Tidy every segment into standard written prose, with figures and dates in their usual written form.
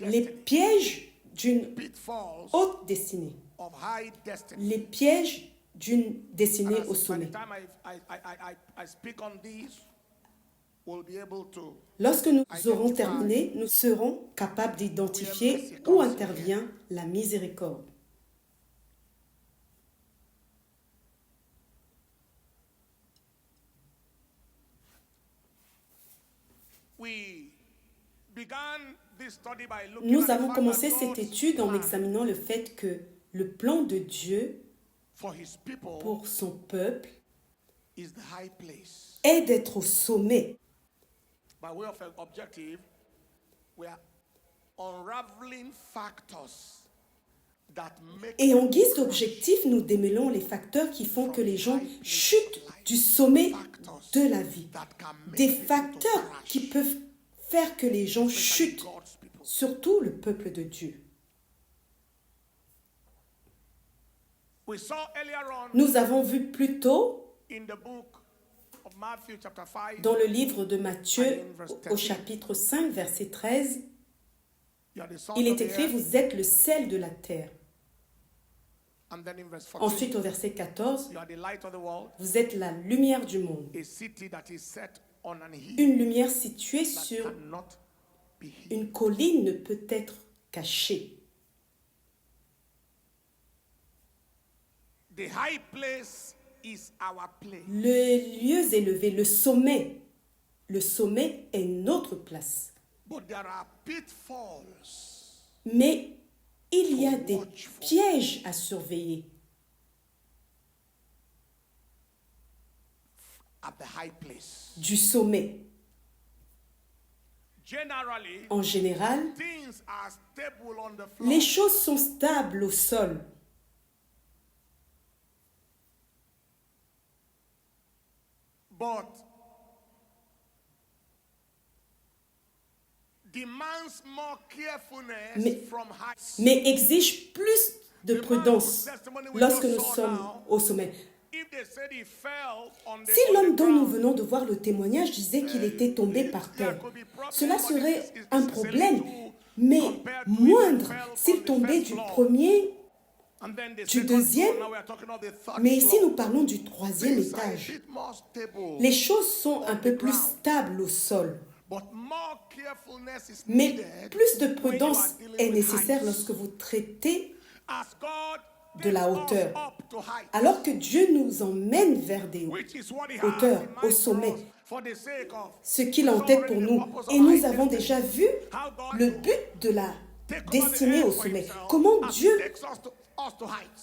Les pièges d'une haute destinée. Les pièges d'une destinée au sommet. Lorsque nous aurons terminé, nous serons capables d'identifier où intervient la miséricorde. Nous avons commencé cette étude en examinant le fait que le plan de Dieu pour son peuple est d'être au sommet. Et en guise d'objectif, nous démêlons les facteurs qui font que les gens chutent du sommet de la vie. Des facteurs qui peuvent faire que les gens chutent, surtout le peuple de Dieu. Nous avons vu plus tôt dans le livre de Matthieu au chapitre 5, verset 13, il est écrit « Vous êtes le sel de la terre ». Ensuite, au verset 14, « Vous êtes la lumière du monde ». Une lumière située sur une colline ne peut être cachée. Le lieu élevé, le sommet est notre place. Mais il y a des pièges à surveiller. Du sommet. En général, les choses sont stables au sol. Mais exige plus de prudence lorsque nous sommes au sommet. Si l'homme dont nous venons de voir le témoignage disait qu'il était tombé par terre, cela serait un problème, mais moindre s'il tombait du premier, du deuxième, mais ici nous parlons du troisième étage. Les choses sont un peu plus stables au sol. Mais plus de prudence est nécessaire lorsque vous traitez de la hauteur. Alors que Dieu nous emmène vers des hauteurs, au sommet, ce qu'il a en tête pour nous. Et nous avons déjà vu le but de la destinée au sommet. Comment Dieu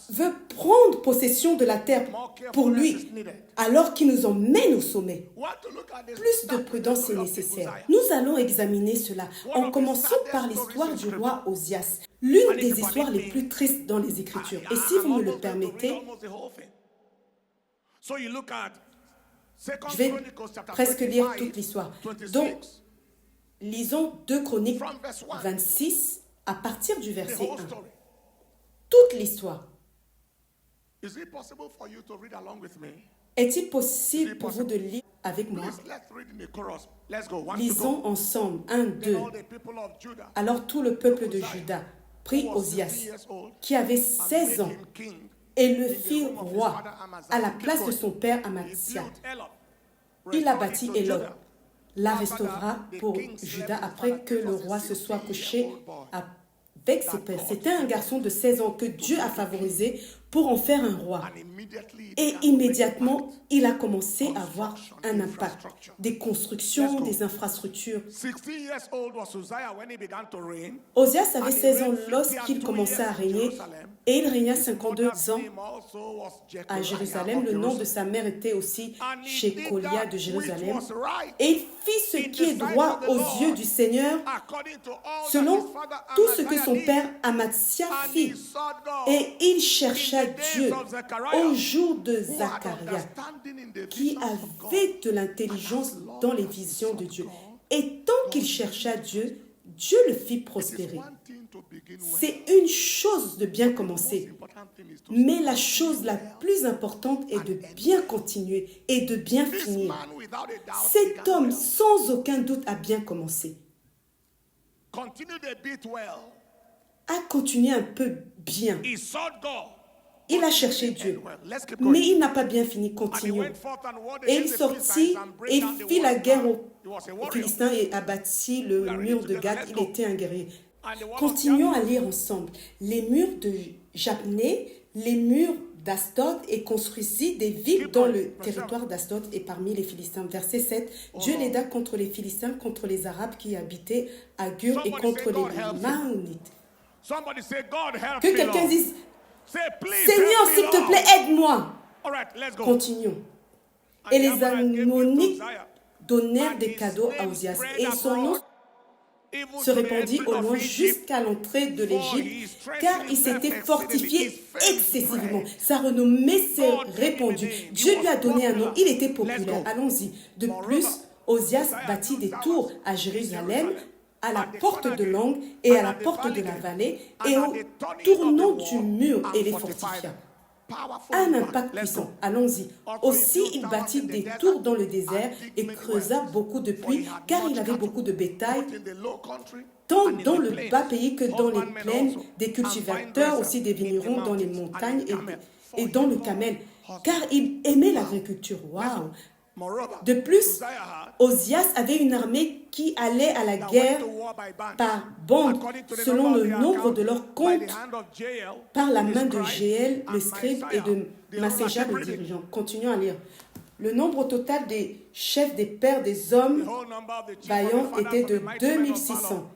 veut prendre possession de la terre pour lui, alors qu'il nous emmène au sommet. Plus de prudence est nécessaire. Nous allons examiner cela en commençant par l'histoire du roi Osias, l'une des histoires les plus tristes dans les Écritures. Et si vous me le permettez, je vais presque lire toute l'histoire. Donc, lisons 2 Chroniques 26 à partir du verset 1. Toute l'histoire. Est-il possible pour vous de lire avec moi? Lisons ensemble. 1, 2. Alors tout le peuple de Juda prit Osias, qui avait 16 ans, et le fit roi à la place de son père Amaziah. Il a bâti Élot, la restaura pour Juda après que le roi se soit couché avec ses pères. C'était un garçon de 16 ans que Dieu a favorisé pour en faire un roi. Et immédiatement, il a commencé à avoir un impact. Des constructions, des infrastructures. Osias avait 16 ans lorsqu'il commença à régner et il régna 52 ans à Jérusalem. Le nom de sa mère était aussi Shecolia de Jérusalem. Et il fit ce qui est droit aux yeux du Seigneur selon tout ce que son père Amaziah fit. Et il chercha Dieu au jour de Zacharia, qui avait de l'intelligence dans les visions de Dieu. Et tant qu'il chercha Dieu, Dieu le fit prospérer. C'est une chose de bien commencer, Mais la chose la plus importante est de bien continuer et de bien finir. Cet homme, sans aucun doute, a bien commencé. A continué un peu bien. Il a cherché Dieu, mais il n'a pas bien fini. Continuons. Et il sortit et il fit la guerre aux Philistins et abattit le mur de Gath. Il était un guerrier. Continuons à lire ensemble. Les murs de Jabné, les murs d'Asdod, et construisit des villes dans le territoire d'Asdod et parmi les Philistins. Verset 7. Dieu l'aida contre les Philistins, contre les Arabes qui habitaient à Gur et contre les Maonites. Que quelqu'un dise, Seigneur, s'il te plaît, aide-moi. Continuons. Et les Ammonites donnèrent des cadeaux à Ozias, et son nom se répandit au loin jusqu'à l'entrée de l'Égypte, car il s'était fortifié excessivement. Sa renommée s'est répandue. Dieu lui a donné un nom, il était populaire. Allons-y. De plus, Ozias bâtit des tours à Jérusalem, à la porte de l'angle et à la porte de la vallée, et au tournant du mur, et les fortifia. Un impact puissant. Allons-y. Aussi, il bâtit des tours dans le désert et creusa beaucoup de puits, car il avait beaucoup de bétail, tant dans le bas pays que dans les plaines, des cultivateurs, aussi des vignerons dans les montagnes et dans le Camel, car il aimait l'agriculture. Waouh! De plus, Ozias avait une armée qui allait à la guerre par bande, selon le nombre de leurs comptes, par la main de Jéel, le scribe, et de Masséja, le dirigeant. Continuons à lire. Le nombre total des chefs des pères des hommes vaillants était de 2600.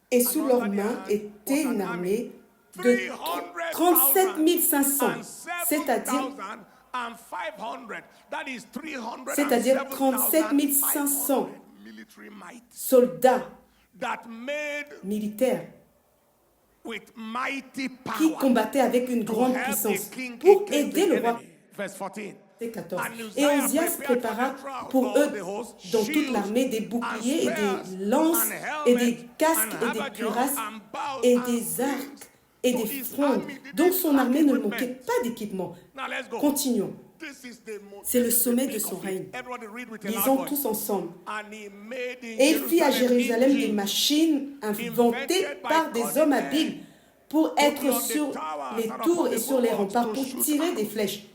Et sous leurs mains était une armée de 37 500, c'est-à-dire 37 500 soldats militaires qui combattaient avec une grande puissance pour aider le roi. 14. Et Ozias prépara pour eux dans toute l'armée des boucliers et des lances et des casques et des cuirasses et des arcs et des frondes. Donc son armée ne manquait pas d'équipement. Continuons. C'est le sommet de son règne. Lisons tous ensemble. Et il fit à Jérusalem des machines inventées par des hommes habiles pour être sur les tours et sur les remparts, pour tirer des flèches.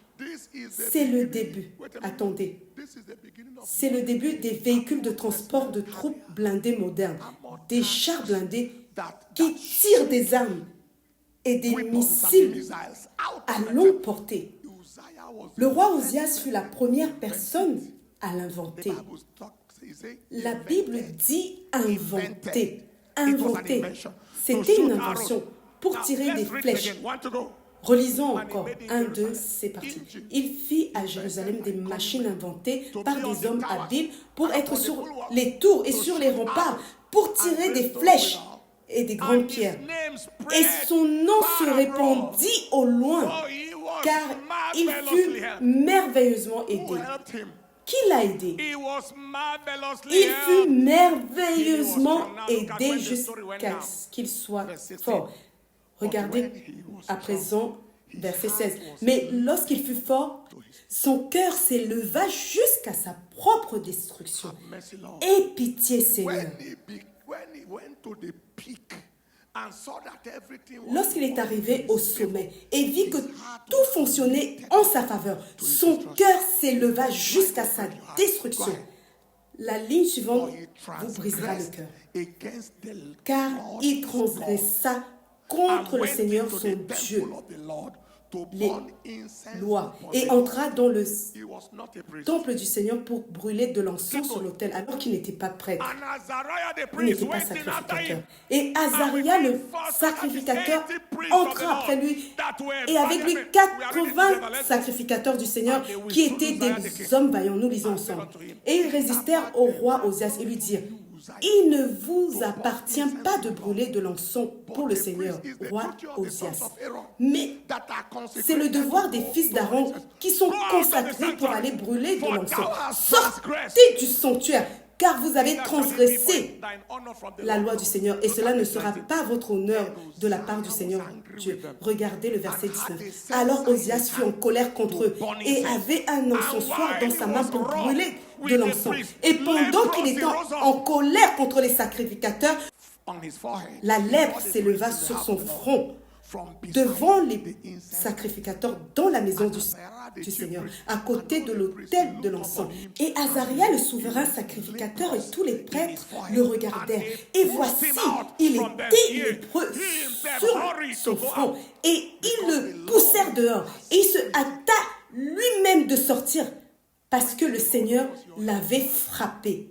C'est le début. Attendez. C'est le début des véhicules de transport de troupes blindées modernes, des chars blindés qui tirent des armes et des missiles à longue portée. Le roi Ozias fut la première personne à l'inventer. La Bible dit inventer. Inventer. C'était une invention pour tirer des flèches. Relisons encore. 1, 2, c'est parti. Il fit à Jérusalem des machines inventées par des hommes habiles pour être sur les tours et sur les remparts, pour tirer des flèches et des grandes pierres. Et son nom se répandit au loin, car il fut merveilleusement aidé. Qui l'a aidé? Il fut merveilleusement aidé jusqu'à ce qu'il soit fort. Regardez à présent verset 16. Mais lorsqu'il fut fort, son cœur s'éleva jusqu'à sa propre destruction. Aie pitié, Seigneur. Lorsqu'il est arrivé au sommet et vit que tout fonctionnait en sa faveur, son cœur s'éleva jusqu'à sa destruction. La ligne suivante vous brisera le cœur. Car il transgressa contre le Seigneur son Dieu, les lois, et entra dans le temple du Seigneur pour brûler de l'encens sur l'autel, alors qu'il n'était pas prêtre. Il n'était pas sacrificateur. Et Azaria, le sacrificateur, entra après lui, et avec lui 80 sacrificateurs du Seigneur qui étaient des hommes vaillants. Nous lisons ensemble. Et ils résistèrent au roi Ozias et lui dirent: il ne vous appartient pas de brûler de l'encens pour le Seigneur, roi Ozias. Mais c'est le devoir des fils d'Aaron qui sont consacrés pour aller brûler de l'encens. Sortez du sanctuaire. car vous avez transgressé la loi du Seigneur, et cela ne sera pas votre honneur de la part du Seigneur Dieu. Regardez le verset 19. Alors Osias fut en colère contre eux et avait un encensoir dans sa main pour brûler de l'encens. Et pendant qu'il était en colère contre les sacrificateurs, la lèpre s'éleva sur son front devant les sacrificateurs dans la maison du Seigneur, à côté de l'autel de l'encens. Et Azaria, le souverain sacrificateur, et tous les prêtres le regardèrent. Et voici, il était lépreux sur son front. Et ils le poussèrent dehors. Et il se hâta lui-même de sortir, parce que le Seigneur l'avait frappé.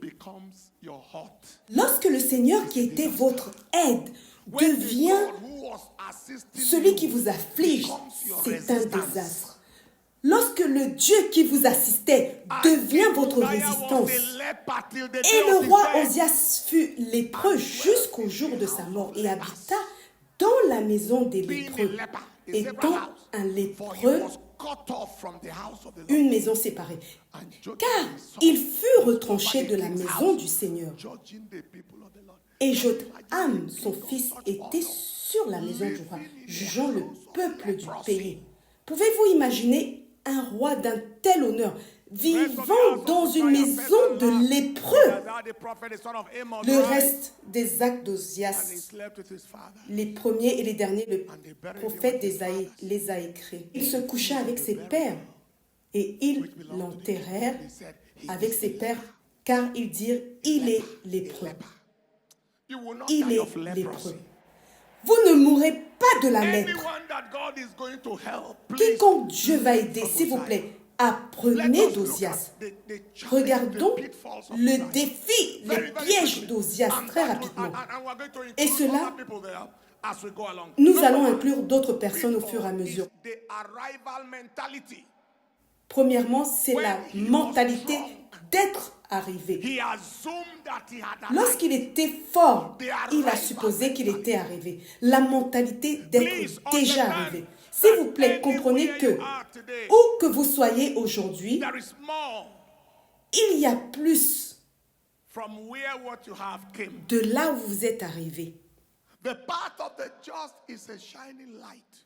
Lorsque le Seigneur, qui était votre aide, devient celui qui vous afflige, c'est un désastre. Lorsque le Dieu qui vous assistait devient votre résistance, et le roi Osias fut lépreux jusqu'au jour de sa mort et habita dans la maison des lépreux, étant un lépreux, une maison séparée, car il fut retranché de la maison du Seigneur. Et Jotham, son fils, était sur la maison du roi, jugeant le peuple du pays. Pouvez-vous imaginer un roi d'un tel honneur vivant dans une maison de lépreux? Le reste des actes d'Osias, les premiers et les derniers, le prophète Ésaïe les a écrits. Il se coucha avec ses pères et ils l'enterrèrent avec ses pères, car ils dirent, il est lépreux. Il est lépreux. Vous ne mourrez pas de la lèpre. Quiconque Dieu va aider, s'il vous plaît, apprenez d'Osias. Regardons le défi, les pièges d'Osias très rapidement. Et cela, nous allons inclure d'autres personnes au fur et à mesure. Premièrement, c'est la mentalité d'être arrivé. Lorsqu'il était fort, il a supposé qu'il était arrivé. La mentalité d'être déjà arrivé. S'il vous plaît, comprenez que, où que vous soyez aujourd'hui, il y a plus de là où vous êtes arrivé.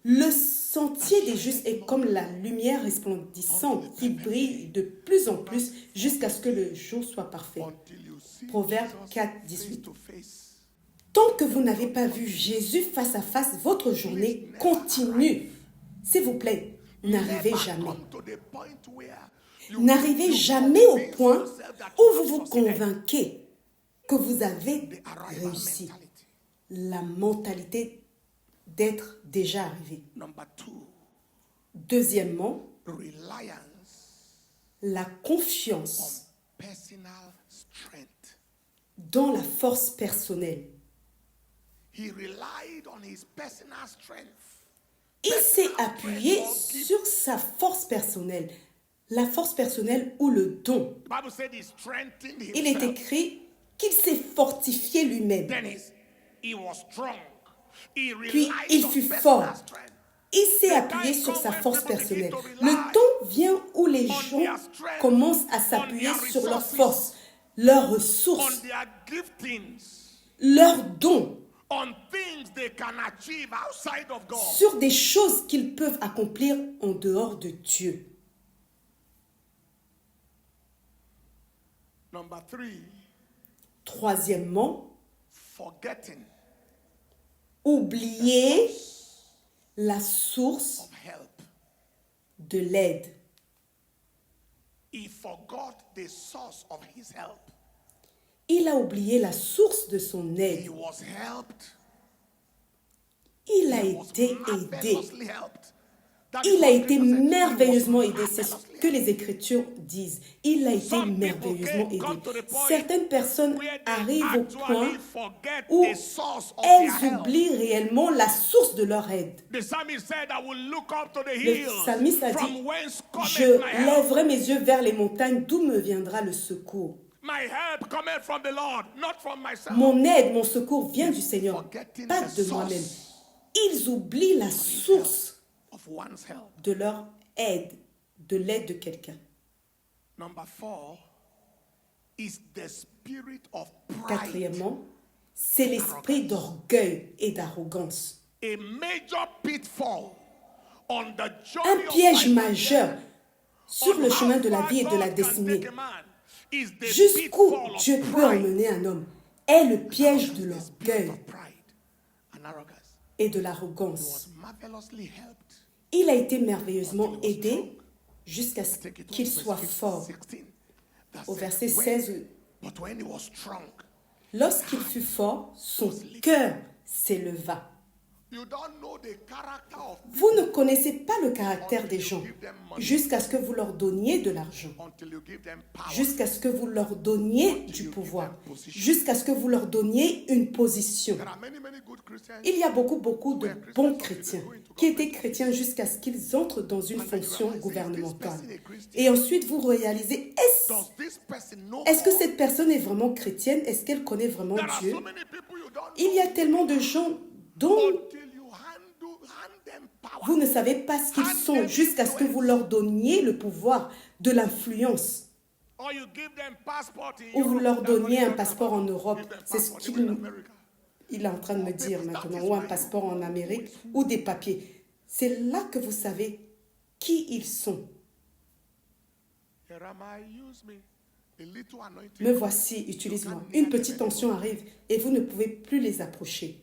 Le sentier des justes est comme la lumière resplendissante qui brille de plus en plus jusqu'à ce que le jour soit parfait. Proverbe 4, 18. Tant que vous n'avez pas vu Jésus face à face, votre journée continue. S'il vous plaît, n'arrivez jamais. N'arrivez jamais au point où vous vous convainquez que vous avez réussi. La mentalité d'être déjà arrivé. Deuxièmement, la confiance dans la force personnelle. Il s'est appuyé sur sa force personnelle, la force personnelle ou le don. Il est écrit qu'il s'est fortifié lui-même. Puis il fut fort. Il s'est appuyé sur sa force personnelle. Le temps vient où les gens commencent à s'appuyer sur leur force, leurs ressources, leurs dons, sur des choses qu'ils peuvent accomplir en dehors de Dieu. Troisièmement, oublier la source de l'aide. Il a oublié la source de son aide. Il a été aidé. Il a été merveilleusement aidé. C'est ce que les Écritures disent. Il a été merveilleusement aidé. Certaines personnes arrivent au point où elles oublient réellement la source de leur aide. Le psalmiste a dit, je lèverai mes yeux vers les montagnes, d'où me viendra le secours. Mon aide, mon secours vient du Seigneur, pas de moi-même. Ils oublient la source de leur aide, de l'aide de quelqu'un. Quatrièmement, c'est l'esprit d'orgueil et d'arrogance. Un piège majeur sur le chemin de la vie et de la destinée, jusqu'où Dieu peut emmener un homme, est le piège de l'orgueil et de l'arrogance. Il a été merveilleusement aidé jusqu'à ce qu'il soit fort. Au verset 16, lorsqu'il fut fort, son cœur s'éleva. Vous ne connaissez pas le caractère des gens jusqu'à ce que vous leur donniez de l'argent, jusqu'à ce que vous leur donniez du pouvoir, jusqu'à ce que vous leur donniez une position. Il y a beaucoup de bons chrétiens qui étaient chrétiens jusqu'à ce qu'ils entrent dans une fonction gouvernementale. Et ensuite, vous réalisez, est-ce que cette personne est vraiment chrétienne? Est-ce qu'elle connaît vraiment Dieu? Il y a tellement de gens dont vous ne savez pas ce qu'ils sont jusqu'à ce que vous leur donniez le pouvoir de l'influence. Ou vous leur donniez un passeport en Europe. C'est ce qu'il est en train de me dire maintenant. Ou un passeport en Amérique. Ou des papiers. C'est là que vous savez qui ils sont. Me voici, utilise-moi. Une petite tension arrive et vous ne pouvez plus les approcher.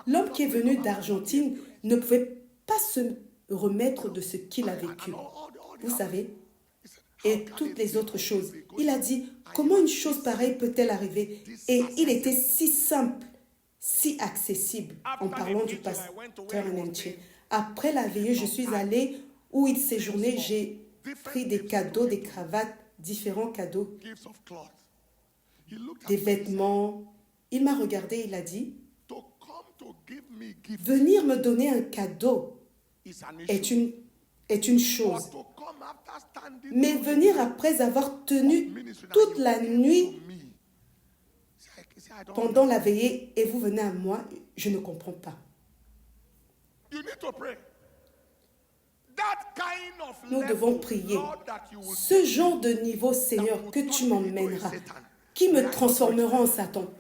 L'homme qui est venu d'Argentine ne pouvait pas se remettre de ce qu'il a vécu. Vous savez, et toutes les autres choses. Il a dit, comment une chose pareille peut-elle arriver? Et il était si simple, si accessible, en parlant du pasteur Nenche. Après la veillée, je suis allée où il séjournait, j'ai pris des cadeaux, des cravates, différents cadeaux, des vêtements. Il m'a regardé, il a dit, venir me donner un cadeau est une chose. Mais venir après avoir tenu toute la nuit pendant la veillée et vous venez à moi, je ne comprends pas. Nous devons prier. Ce genre de niveau, Seigneur, que tu m'emmèneras, qui me transformera en Satan.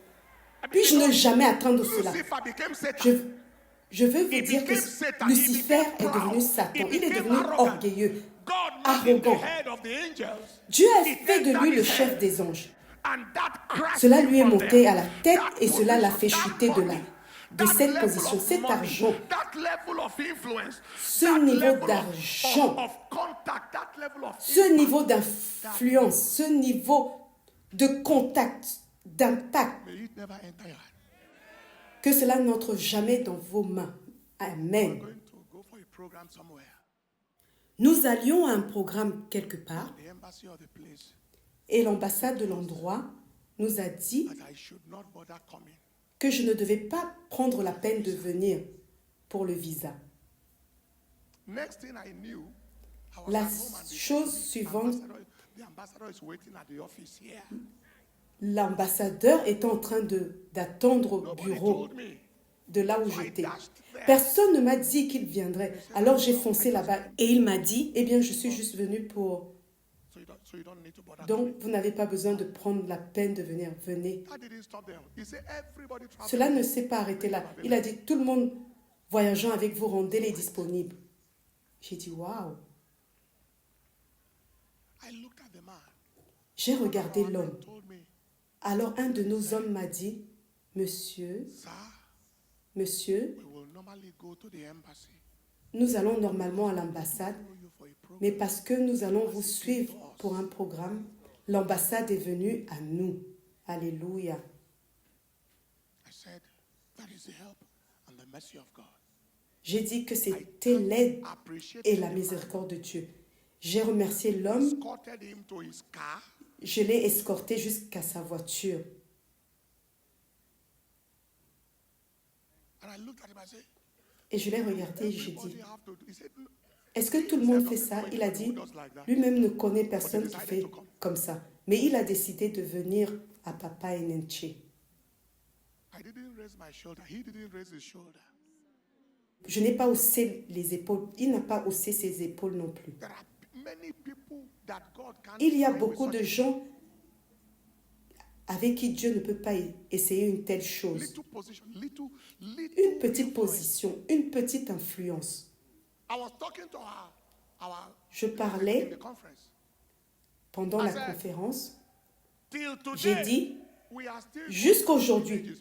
Puis-je ne jamais atteindre cela? Je veux vous dire que Lucifer est devenu Satan. Il est devenu orgueilleux, arrogant. Dieu a fait de lui le chef des anges. Cela lui est monté à la tête et cela l'a fait chuter de cette position, cet argent, ce niveau d'argent, ce niveau d'influence, ce niveau de contact, d'impact, que cela n'entre jamais dans vos mains. Amen. Nous allions à un programme quelque part et l'ambassade de l'endroit nous a dit que je ne devais pas prendre la peine de venir pour le visa. La chose suivante, l'ambassadeur était en train d'attendre au bureau de là où j'étais. Personne ne m'a dit qu'il viendrait. Alors j'ai foncé là-bas et il m'a dit, eh bien je suis juste venu pour... Donc vous n'avez pas besoin de prendre la peine de venir. Venez. Cela ne s'est pas arrêté là. Il a dit, tout le monde voyageant avec vous, rendez-les disponibles. J'ai dit, waouh. J'ai regardé l'homme. Alors un de nos hommes m'a dit, monsieur, nous allons normalement à l'ambassade, mais parce que nous allons vous suivre pour un programme, l'ambassade est venue à nous. Alléluia. J'ai dit que c'était l'aide et la miséricorde de Dieu. J'ai remercié l'homme. Je l'ai escorté jusqu'à sa voiture. Et je l'ai regardé et j'ai dit, est-ce que tout le monde fait ça? Il a dit, lui-même ne connaît personne qui fait comme ça. Mais il a décidé de venir à Papa Nenche. Je n'ai pas haussé les épaules. Il n'a pas haussé ses épaules non plus. Il y a beaucoup de gens avec qui Dieu ne peut pas essayer une telle chose. Une petite position, une petite influence. Je parlais pendant la conférence, j'ai dit, jusqu'aujourd'hui,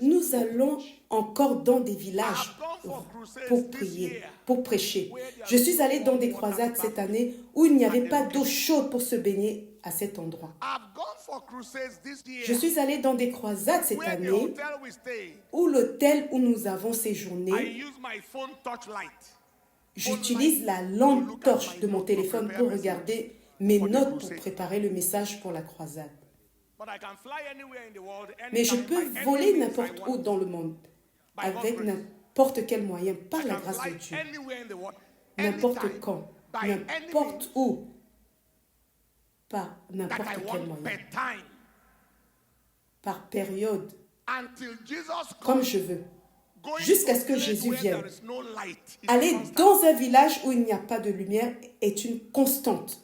nous allons encore dans des villages pour prier, pour prêcher. Je suis allée dans des croisades cette année où il n'y avait pas d'eau chaude pour se baigner à cet endroit. Je suis allée dans des croisades cette année où l'hôtel où nous avons séjourné, j'utilise la lampe torche de mon téléphone pour regarder mes notes pour préparer le message pour la croisade. Mais je peux voler n'importe où dans le monde, avec n'importe quel moyen, par la grâce de Dieu. N'importe quand, n'importe où, par n'importe quel moyen. Par période, comme je veux. Jusqu'à ce que Jésus vienne. Aller dans un village où il n'y a pas de lumière est une constante.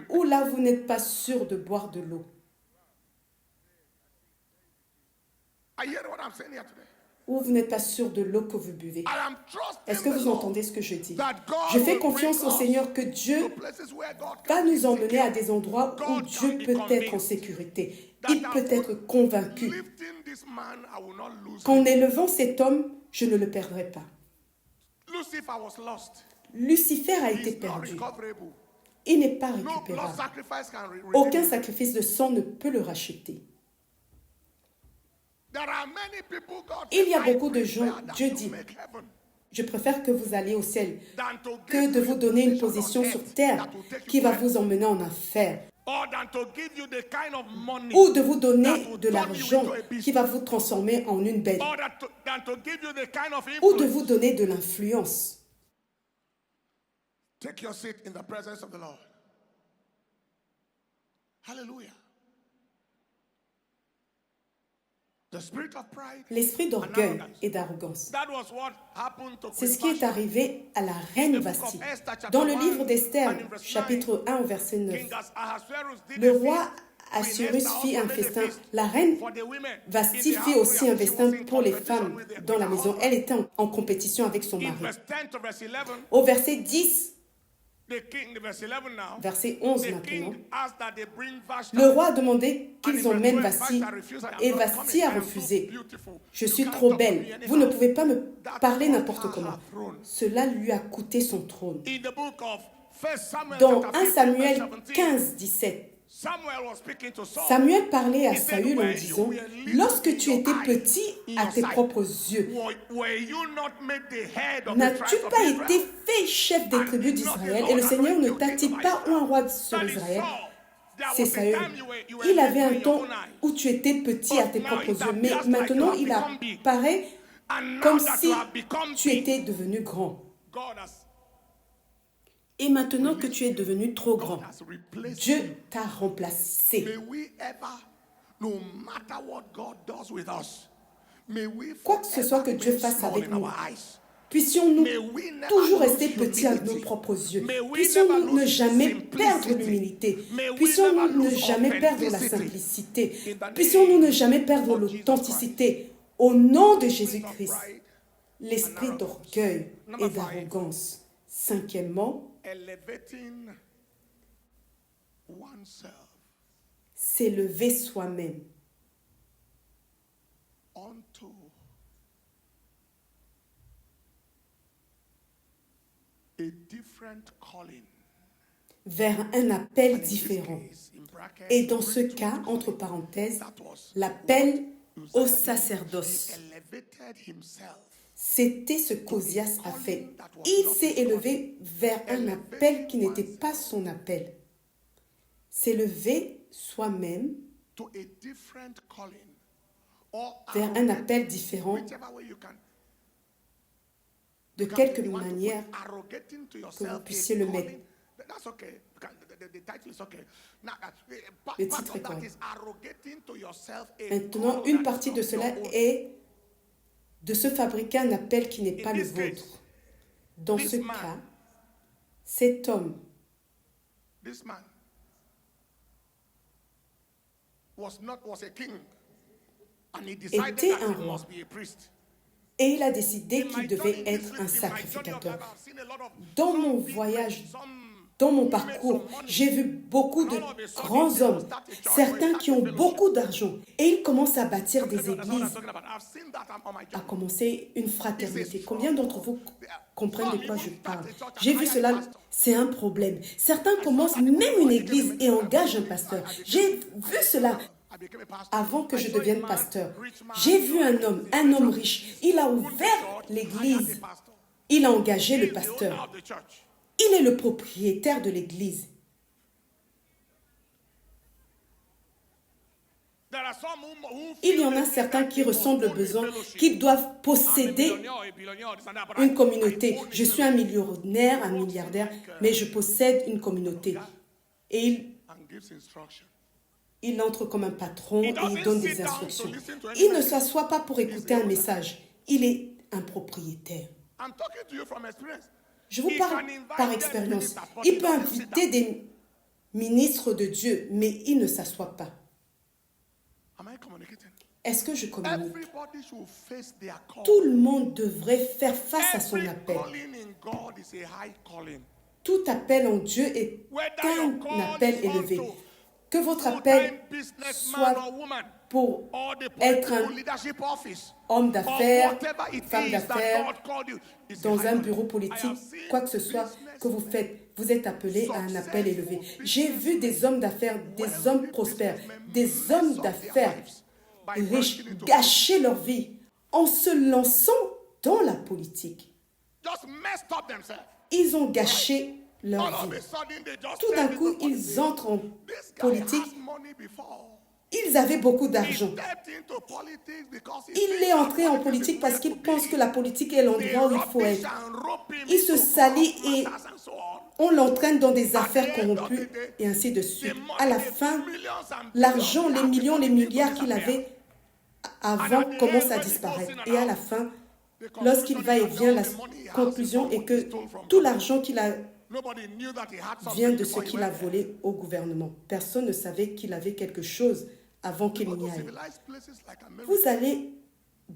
Où là, vous n'êtes pas sûr de boire de l'eau. Ou vous n'êtes pas sûr de l'eau que vous buvez. Est-ce que vous entendez ce que je dis? Je fais confiance au Seigneur que Dieu va nous emmener à des endroits où Dieu peut être en sécurité. Il peut être convaincu qu'en élevant cet homme, je ne le perdrai pas. Lucifer a été perdu. Il n'est pas récupérable. Aucun sacrifice de sang ne peut le racheter. Il y a beaucoup de gens, Dieu dit, je préfère que vous alliez au ciel que de vous donner une position sur terre qui va vous emmener en enfer. Ou de vous donner de l'argent qui va vous transformer en une bête. Ou de vous donner de l'influence. Take your seat in the presence of the Lord. Hallelujah. L'esprit d'orgueil et d'arrogance. C'est ce qui est arrivé à la reine Vasti. Dans le livre d'Esther, chapitre 1, verset 9, le roi Assuérus fit un festin. La reine Vasti fit aussi un festin pour les femmes dans la maison. Elle était en compétition avec son mari. Au verset 10, verset 11 maintenant, le roi a demandé qu'ils emmènent Vasti et Vasti a refusé. Je suis trop belle, vous ne pouvez pas me parler n'importe comment. Cela lui a coûté son trône. Dans 1 Samuel 15, 17, Samuel parlait à Saül en disant, « Lorsque tu étais petit à tes propres yeux, n'as-tu pas été fait chef des tribus d'Israël et le Seigneur ne t'a-t-il pas un roi sur Israël ?» C'est Saül. Il avait un temps où tu étais petit à tes propres yeux, mais maintenant il apparaît comme si tu étais devenu grand. Et maintenant que tu es devenu trop grand, Dieu t'a remplacé. Quoi que ce soit que Dieu fasse avec nous, puissions-nous toujours rester petits à nos propres yeux. Puissions-nous ne jamais perdre l'humilité. Puissions-nous ne jamais perdre la simplicité. Puissions-nous ne jamais perdre l'authenticité. Au nom de Jésus-Christ, l'esprit d'orgueil et d'arrogance. Cinquièmement, s'élever soi-même vers un appel différent. Et dans ce cas, entre parenthèses, l'appel au sacerdoce. C'était ce qu'Ozias a fait. Il s'est élevé vers un appel qui n'était pas son appel. S'élever soi-même vers un appel différent, de quelque manière que vous puissiez le mettre. Le titre est correct. Maintenant, une partie de cela est de se fabriquer un appel qui n'est pas le vôtre. Dans ce cas, cet homme this man was a king, and he decided était that un he roi. must be a priest. Et il a décidé qu'il devait être un sacrificateur. Dans mon voyage, dans mon parcours, j'ai vu beaucoup de grands hommes, certains qui ont beaucoup d'argent, et ils commencent à bâtir des églises, à commencer une fraternité. Combien d'entre vous comprennent de quoi je parle? J'ai vu cela, c'est un problème. Certains commencent même une église et engagent un pasteur. J'ai vu cela. Avant que je devienne pasteur, j'ai vu un homme riche. Il a ouvert l'église. Il a engagé le pasteur. Il est le propriétaire de l'église. Il y en a certains qui ressentent le besoin qu'ils doivent posséder une communauté. Je suis un millionnaire, un milliardaire, mais je possède une communauté. Et il entre comme un patron et il donne des instructions. Il ne s'assoit pas pour écouter un message. Il est un propriétaire. Je vous parle par expérience. Il peut inviter des ministres de Dieu, mais il ne s'assoit pas. Est-ce que je communique? Tout le monde devrait faire face à son appel. Tout appel en Dieu est un appel élevé. Que votre appel soit pour être un homme d'affaires, femme d'affaires, dans un bureau politique, quoi que ce soit que vous faites, vous êtes appelé à un appel élevé. J'ai vu des hommes d'affaires, des hommes prospères, des hommes d'affaires riches gâcher leur vie en se lançant dans la politique. Ils ont gâché leur vie. Tout d'un coup, ils entrent en politique. Ils avaient beaucoup d'argent. Il est entré en politique parce qu'il pense que la politique est l'endroit où il faut être. Il se salit et on l'entraîne dans des affaires corrompues et ainsi de suite. À la fin, l'argent, les millions, les milliards qu'il avait avant commencent à disparaître. Et à la fin, lorsqu'il va et vient, la conclusion est que tout l'argent qu'il a vient de ce qu'il a volé au gouvernement. Personne ne savait qu'il avait quelque chose avant qu'il n'y aille. Vous allez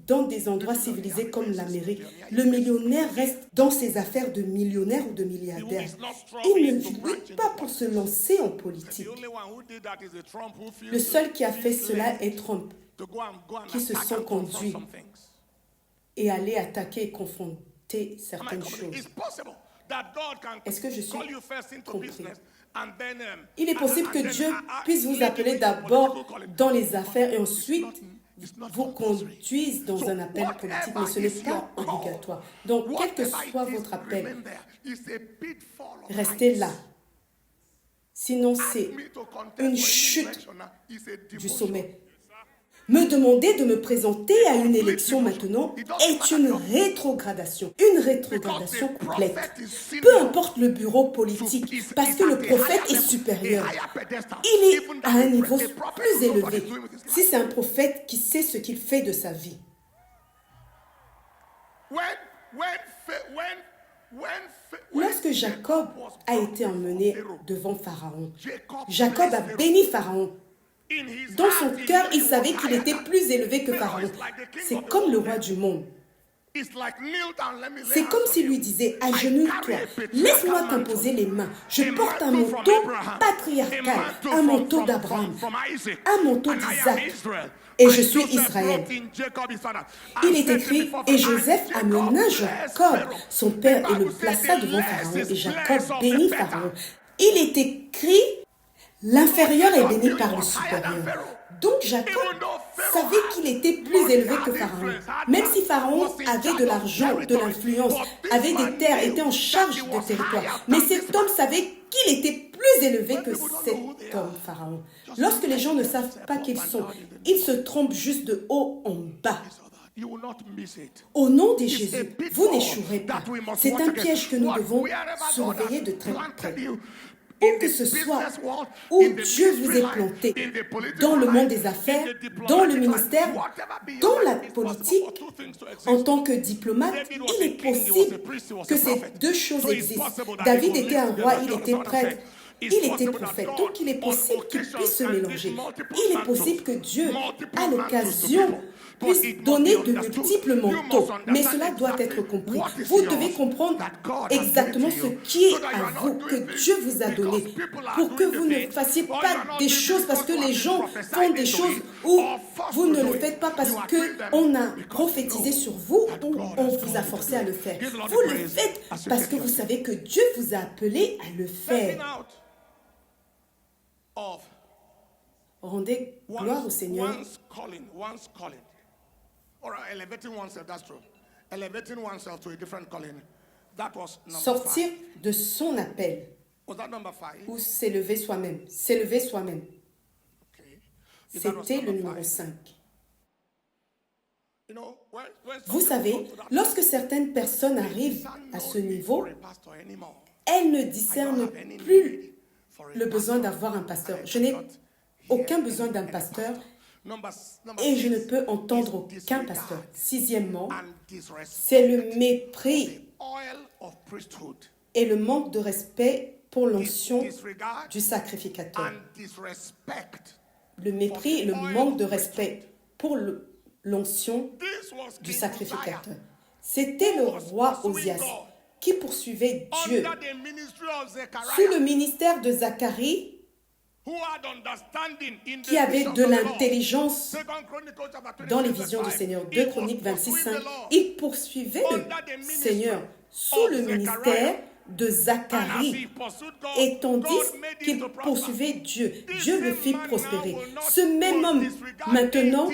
dans des endroits civilisés comme l'Amérique. Le millionnaire reste dans ses affaires de millionnaire ou de milliardaire. Il ne lutte pas pour se lancer en politique. Le seul qui a fait cela est Trump, qui se sent conduit et aller attaquer et confronter certaines choses. Est-ce que je suis compris? Il est possible que Dieu puisse vous appeler d'abord dans les affaires et ensuite vous conduise dans un appel politique, mais ce n'est pas obligatoire. Donc, quel que soit votre appel, restez là. Sinon, c'est une chute du sommet. Me demander de me présenter à une élection maintenant est une rétrogradation complète. Peu importe le bureau politique, parce que le prophète est supérieur. Il est à un niveau plus élevé. Si c'est un prophète qui sait ce qu'il fait de sa vie. Lorsque Jacob a été emmené devant Pharaon, Jacob a béni Pharaon. Dans son cœur, il savait qu'il était plus élevé que Pharaon. C'est comme le roi du monde. C'est comme s'il lui disait, agenouille-toi, laisse-moi t'imposer les mains. Je porte un manteau patriarcal, un manteau d'Abraham, un manteau d'Isaac. Et je suis Israël. Il est écrit, et Joseph amena Jacob, son père, et le plaça devant Pharaon. Et Jacob bénit Pharaon. Il est écrit, l'inférieur est béni par le supérieur. Donc Jacob savait qu'il était plus élevé que Pharaon. Même si Pharaon avait de l'argent, de l'influence, avait des terres, était en charge de territoire. Mais cet homme savait qu'il était plus élevé que cet homme, Pharaon. Lorsque les gens ne savent pas qui ils sont, ils se trompent juste de haut en bas. Au nom de Jésus, vous n'échouerez pas. C'est un piège que nous devons surveiller de très près. où que ce soit où Dieu vous ait planté, dans le monde des affaires, dans le ministère, dans la politique, en tant que diplomate, il est possible que ces deux choses existent. David était un roi, il était prêtre, il était prophète. Donc il est possible qu'il puisse se mélanger. Il est possible que Dieu, à l'occasion, puisse donner de multiples manteaux. Mais cela doit être compris. Vous devez comprendre exactement ce qui est à vous, que Dieu vous a donné, pour que vous ne fassiez pas des choses parce que les gens font des choses où vous ne le faites pas parce qu'on a prophétisé sur vous ou on vous a forcé à le faire. Vous le faites parce que vous savez que Dieu vous a appelé à le faire. Rendez gloire au Seigneur. One's calling. All right, elevating oneself, that's true. Elevating oneself to a different calling. That was number Sortir 5. de son appel. Was that number 5? Ou s'élever soi-même. S'élever soi-même. Okay. If that was C'était le number numéro 5. 5. You know, when Vous some savez, people come to that lorsque certaines personnes they arrivent discern à no ce need niveau, for a pastor anymore. elles ne I don't discernent have any plus need for a le besoin pastor. d'avoir un pasteur. I Je n'ai cannot aucun hear besoin d'un any pasteur pastor. Number et je ne 6 peux entendre is aucun disregard pasteur. Sixièmement, and disrespect c'est le the mépris oil of priesthood. et le manque de respect pour l'onction Disregard du sacrificateur. and disrespect. Le mépris et le manque de respect pour l'onction This was du King sacrificateur. Uzziah, C'était le roi Osias qui poursuivait Dieu under the ministry of sous Zechariah, le ministère de Zacharie, who had understanding in qui the avait visions de of the Lord. l'intelligence Second Chronicles chapter dans les 26, visions du verse 5. Seigneur. He 2 was Chroniques 26, pursuing 5. the Lord Il poursuivait le Seigneur sous le ministère de Zacharie. Et tandis qu'il poursuivait Dieu, Dieu le fit prospérer. Ce même homme, maintenant,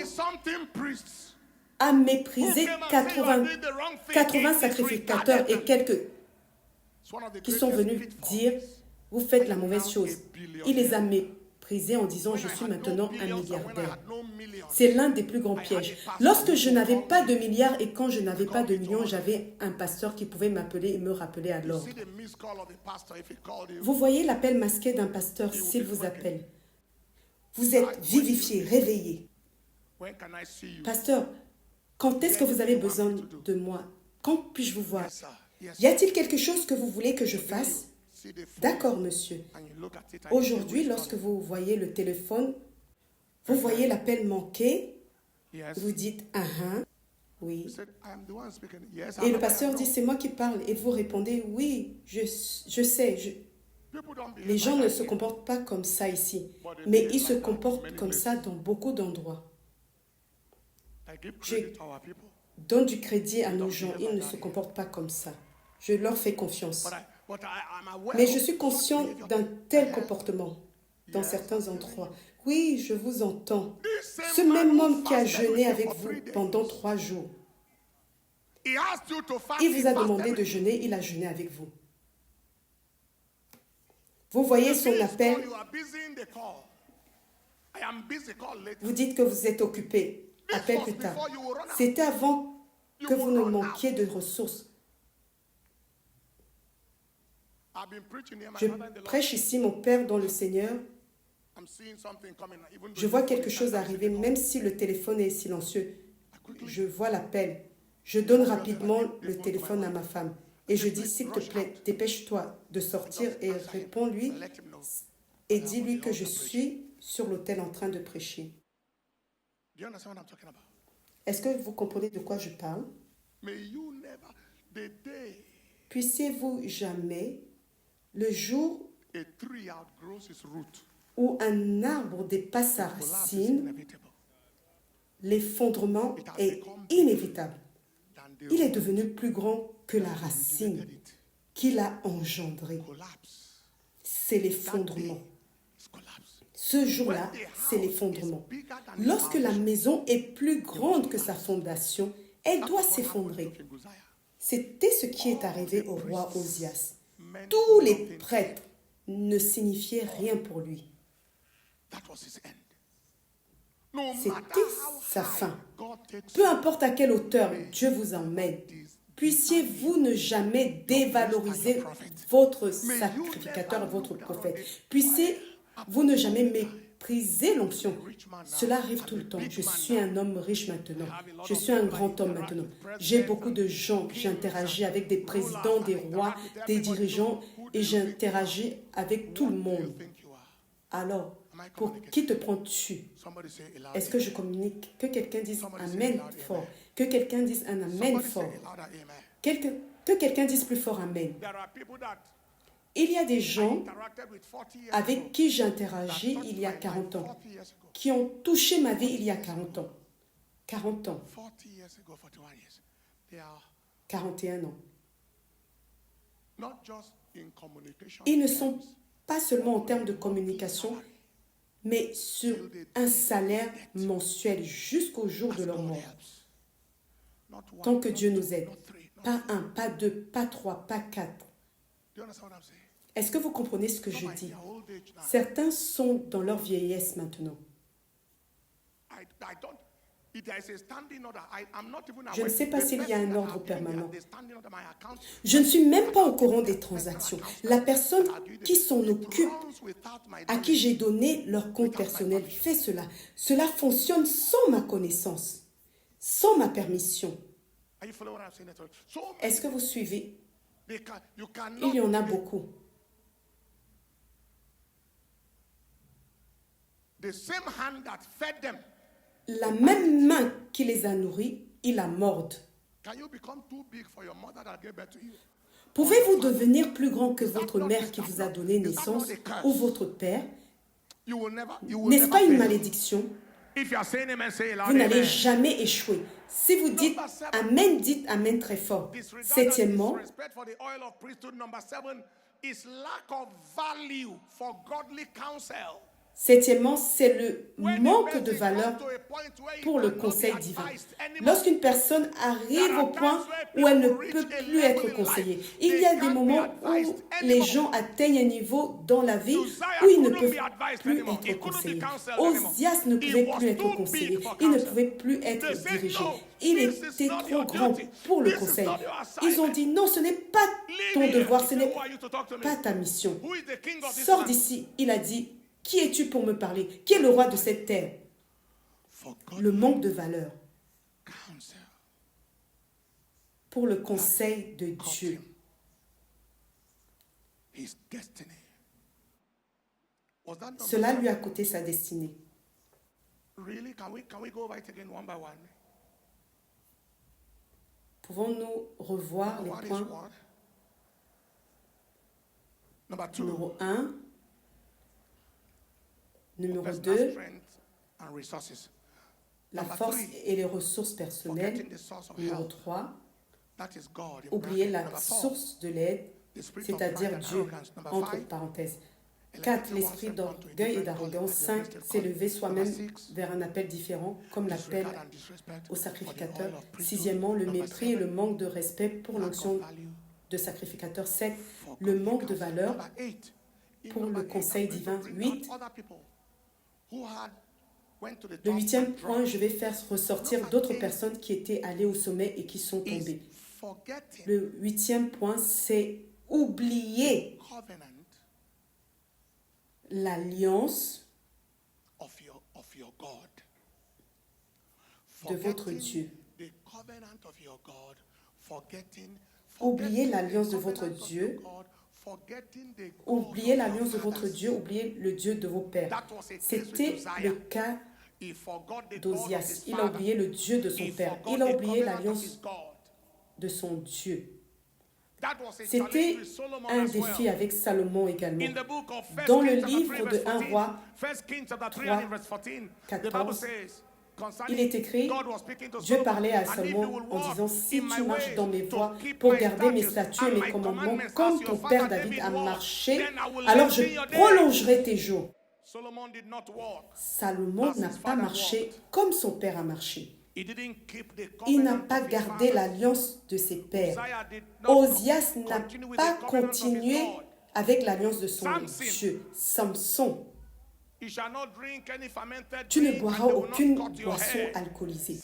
a méprisé 80 sacrificateurs et quelques qui sont venus dire « Vous faites la mauvaise chose ». Il les a méprisés en disant « Je suis maintenant un milliardaire ». C'est l'un des plus grands pièges. Lorsque je n'avais pas de milliards et quand je n'avais pas de millions, j'avais un pasteur qui pouvait m'appeler et me rappeler à l'ordre. Vous voyez l'appel masqué d'un pasteur s'il vous appelle. Vous êtes vivifié, réveillé. Pasteur, quand est-ce que vous avez besoin de moi? Quand puis-je vous voir? Y a-t-il quelque chose que vous voulez que je fasse? D'accord, monsieur. Aujourd'hui, lorsque vous voyez le téléphone, vous voyez l'appel manqué, vous dites « oui ». Et le pasteur dit « c'est moi qui parle ». Et vous répondez « oui, je sais, les gens ne se comportent pas comme ça ici, mais ils se comportent comme ça dans beaucoup d'endroits. Je donne du crédit à nos gens, ils ne se comportent pas comme ça. Je leur fais confiance. Mais je suis conscient d'un tel comportement dans certains endroits. Oui, je vous entends. Ce même homme qui a jeûné avec vous pendant 3 jours, il vous a demandé de jeûner, il a jeûné avec vous. Vous voyez son appel, vous dites que vous êtes occupé, appel plus tard. C'était avant que vous ne manquiez de ressources. Je prêche ici mon Père dans le Seigneur. Je vois quelque chose arriver, même si le téléphone est silencieux. Je vois l'appel. Je donne rapidement le téléphone à ma femme. Et je dis, s'il te plaît, dépêche-toi de sortir et réponds-lui et dis-lui que je suis sur l'autel en train de prêcher. Est-ce que vous comprenez de quoi je parle? Puissiez-vous jamais, le jour où un arbre dépasse sa racine, l'effondrement est inévitable. Il est devenu plus grand que la racine qu'il a engendrée. C'est l'effondrement. Ce jour-là, c'est l'effondrement. Lorsque la maison est plus grande que sa fondation, elle doit s'effondrer. C'était ce qui est arrivé au roi Osias. Tous les prêtres ne signifiaient rien pour lui. C'était sa fin. Peu importe à quelle hauteur Dieu vous emmène, Puissiez-vous ne jamais dévaloriser votre sacrificateur, votre prophète. Puissiez-vous ne jamais mépriser l'onction. Cela arrive tout le temps. Je suis un homme riche maintenant. Je suis un grand homme maintenant. J'ai beaucoup de gens. J'interagis avec des présidents, des rois, des dirigeants et j'interagis avec tout le monde. Alors, pour qui te prends-tu? Est-ce que je communique? Que quelqu'un dise Amen fort. Que quelqu'un dise un Amen fort. Que quelqu'un dise plus fort Amen. Il y a des gens avec qui j'interagis il y a 40 ans, qui ont touché ma vie il y a 40 ans. 40 ans. 41 ans. Ils ne sont pas seulement en termes de communication, mais sur un salaire mensuel jusqu'au jour de leur mort. Tant que Dieu nous aide. Pas un, pas deux, pas trois, pas quatre. Est-ce que vous comprenez ce que je dis? Certains sont dans leur vieillesse maintenant. Je ne sais pas s'il y a un ordre permanent. Je ne suis même pas au courant des transactions. La personne qui s'en occupe, à qui j'ai donné leur compte personnel, fait cela. Cela fonctionne sans ma connaissance, sans ma permission. Est-ce que vous suivez? Il y en a beaucoup. La même main qui les a nourris, il la morde. Pouvez-vous devenir plus grand que votre mère qui vous a donné naissance ou votre père? N'est-ce pas une malédiction? Vous n'allez jamais échouer. Si vous dites Amen, dites Amen très fort. Septièmement, c'est le manque de valeur pour le conseil divin. Lorsqu'une personne arrive au point où elle ne peut plus être conseillée, il y a des moments où les gens atteignent un niveau dans la vie où ils ne peuvent plus être conseillés. Osias ne pouvait plus être conseillé, il ne pouvait plus être dirigé. Il était trop grand pour le conseil. Ils ont dit non, ce n'est pas ton devoir, ce n'est pas ta mission. Sors d'ici. Il a dit, qui es-tu pour me parler? Qui est le roi de cette terre? Le manque de valeur pour le conseil de Dieu. Cela lui a coûté sa destinée. Pouvons-nous revoir les points? Numéro 1. Numéro 2, la force et les ressources personnelles. Numéro 3, oublier la source de l'aide, c'est-à-dire Dieu, entre parenthèses. 4, l'esprit d'orgueil et d'arrogance. 5, s'élever soi-même vers un appel différent, comme l'appel au sacrificateur. 6e, le mépris et le manque de respect pour l'onction de sacrificateur. 7, le manque de valeur pour le conseil divin. 8, le 8e point, je vais faire ressortir d'autres personnes qui étaient allées au sommet et qui sont tombées. Le 8e point, c'est oublier l'alliance de votre Dieu. Oubliez l'alliance de votre Dieu. Oubliez l'alliance de votre Dieu, oubliez le Dieu de vos pères. C'était le cas d'Osias. Il a oublié le Dieu de son père. Il a oublié l'alliance de son Dieu. C'était un défi avec Salomon également. Dans le livre de 1 Roi 3, 14, il est écrit, Dieu parlait à Salomon en disant, si tu marches dans mes voies pour garder mes statuts et mes commandements, comme ton père David a marché, alors je prolongerai tes jours. Salomon n'a pas marché comme son père a marché. Il n'a pas gardé l'alliance de ses pères. Osias n'a pas continué avec l'alliance de son Dieu. Samson, tu ne boiras aucune boisson alcoolisée.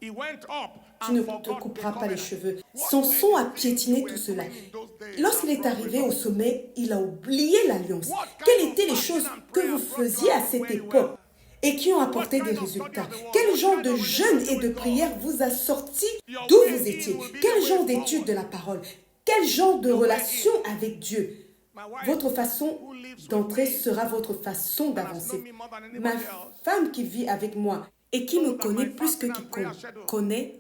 He went up Tu and ne te forgot couperas the pas les covenant. cheveux. What Samson were a the things piétiné you tout were cela. doing in those days Lorsqu'il that est brought arrivé au results? sommet, il a oublié l'alliance. What kind Quelles of étaient les fasting choses and que prayer vous brought you faisiez à out from cette where you époque were? et qui ont What apporté des kind of study résultats? of the word? Quel What genre kind de of jeûne relationship et de with God? prière vous a sorti Your d'où way vous in étiez? will be the Quel way genre d'étude forward. de la parole? Quel genre de Your way relation in. avec Dieu? My wife, Votre façon who lives with d'entrer me sera votre façon and has d'avancer. known me more than Ma anybody else, femme qui vit avec moi et qui me knows that connaît my plus que fasting and prayer schedule, connaît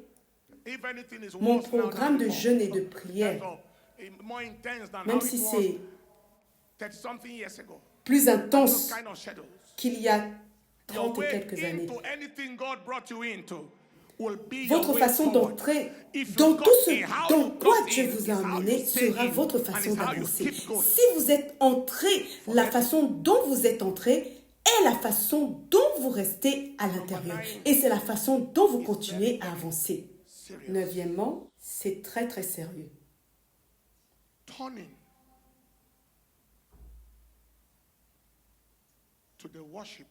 if anything, is mon worse now programme than de before. jeûne et de In prière, terms of, more intense than même how si it was c'est 30-something years ago. plus Those intense kind of schedules. qu'il y a Your 30 et way quelques années. into anything God brought you into will be Votre your way façon forward. d'entrer If you dans got tout ce in, how dans you quoi got Dieu in vous a is how you emmené stay sera in, votre and façon is how you d'avancer. keep going. Si vous êtes entré, la façon dont vous êtes entré est la façon dont vous restez à l'intérieur. Et c'est la façon dont vous continuez à avancer. Serious. Neuvièmement, c'est très très sérieux. Turning to the worship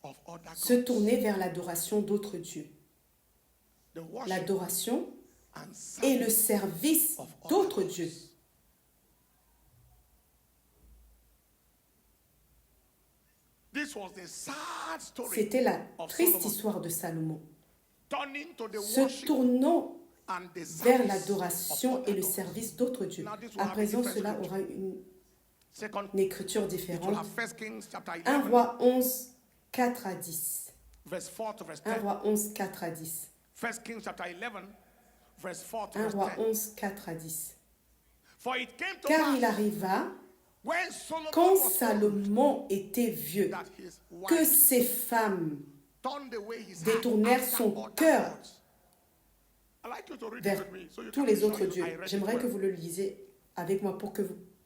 of other Se gods. tourner vers l'adoration d'autres dieux. The worship L'adoration and et le service service of other d'autres gods. dieux. This was the sad story C'était la of triste Solomon. histoire de Salomon. Turning to the Se worship tournant and the vers service l'adoration of et le other gods. service d'autres dieux. Now, this will À have a présent, different cela scripture. aura une Second, écriture it will différente. have 1 Kings chapter 1 11, roi 11, 4 à 10. verse 4 to verse 1 10. roi 11, 4 à 10. 1 Kings chapter 11, verse 4 to 1 verse roi 10. 11, 4 à 10. For it came to Car il pass arriva, when Solomon quand was old, Salomon était vieux, that his que wife ses femmes turned away his détournèrent heart son after other cœur gods. I'd like you to read it vers with me so you tous can les be sure autres I dieux. read it J'aimerais que well. vous le lisiez avec moi pour que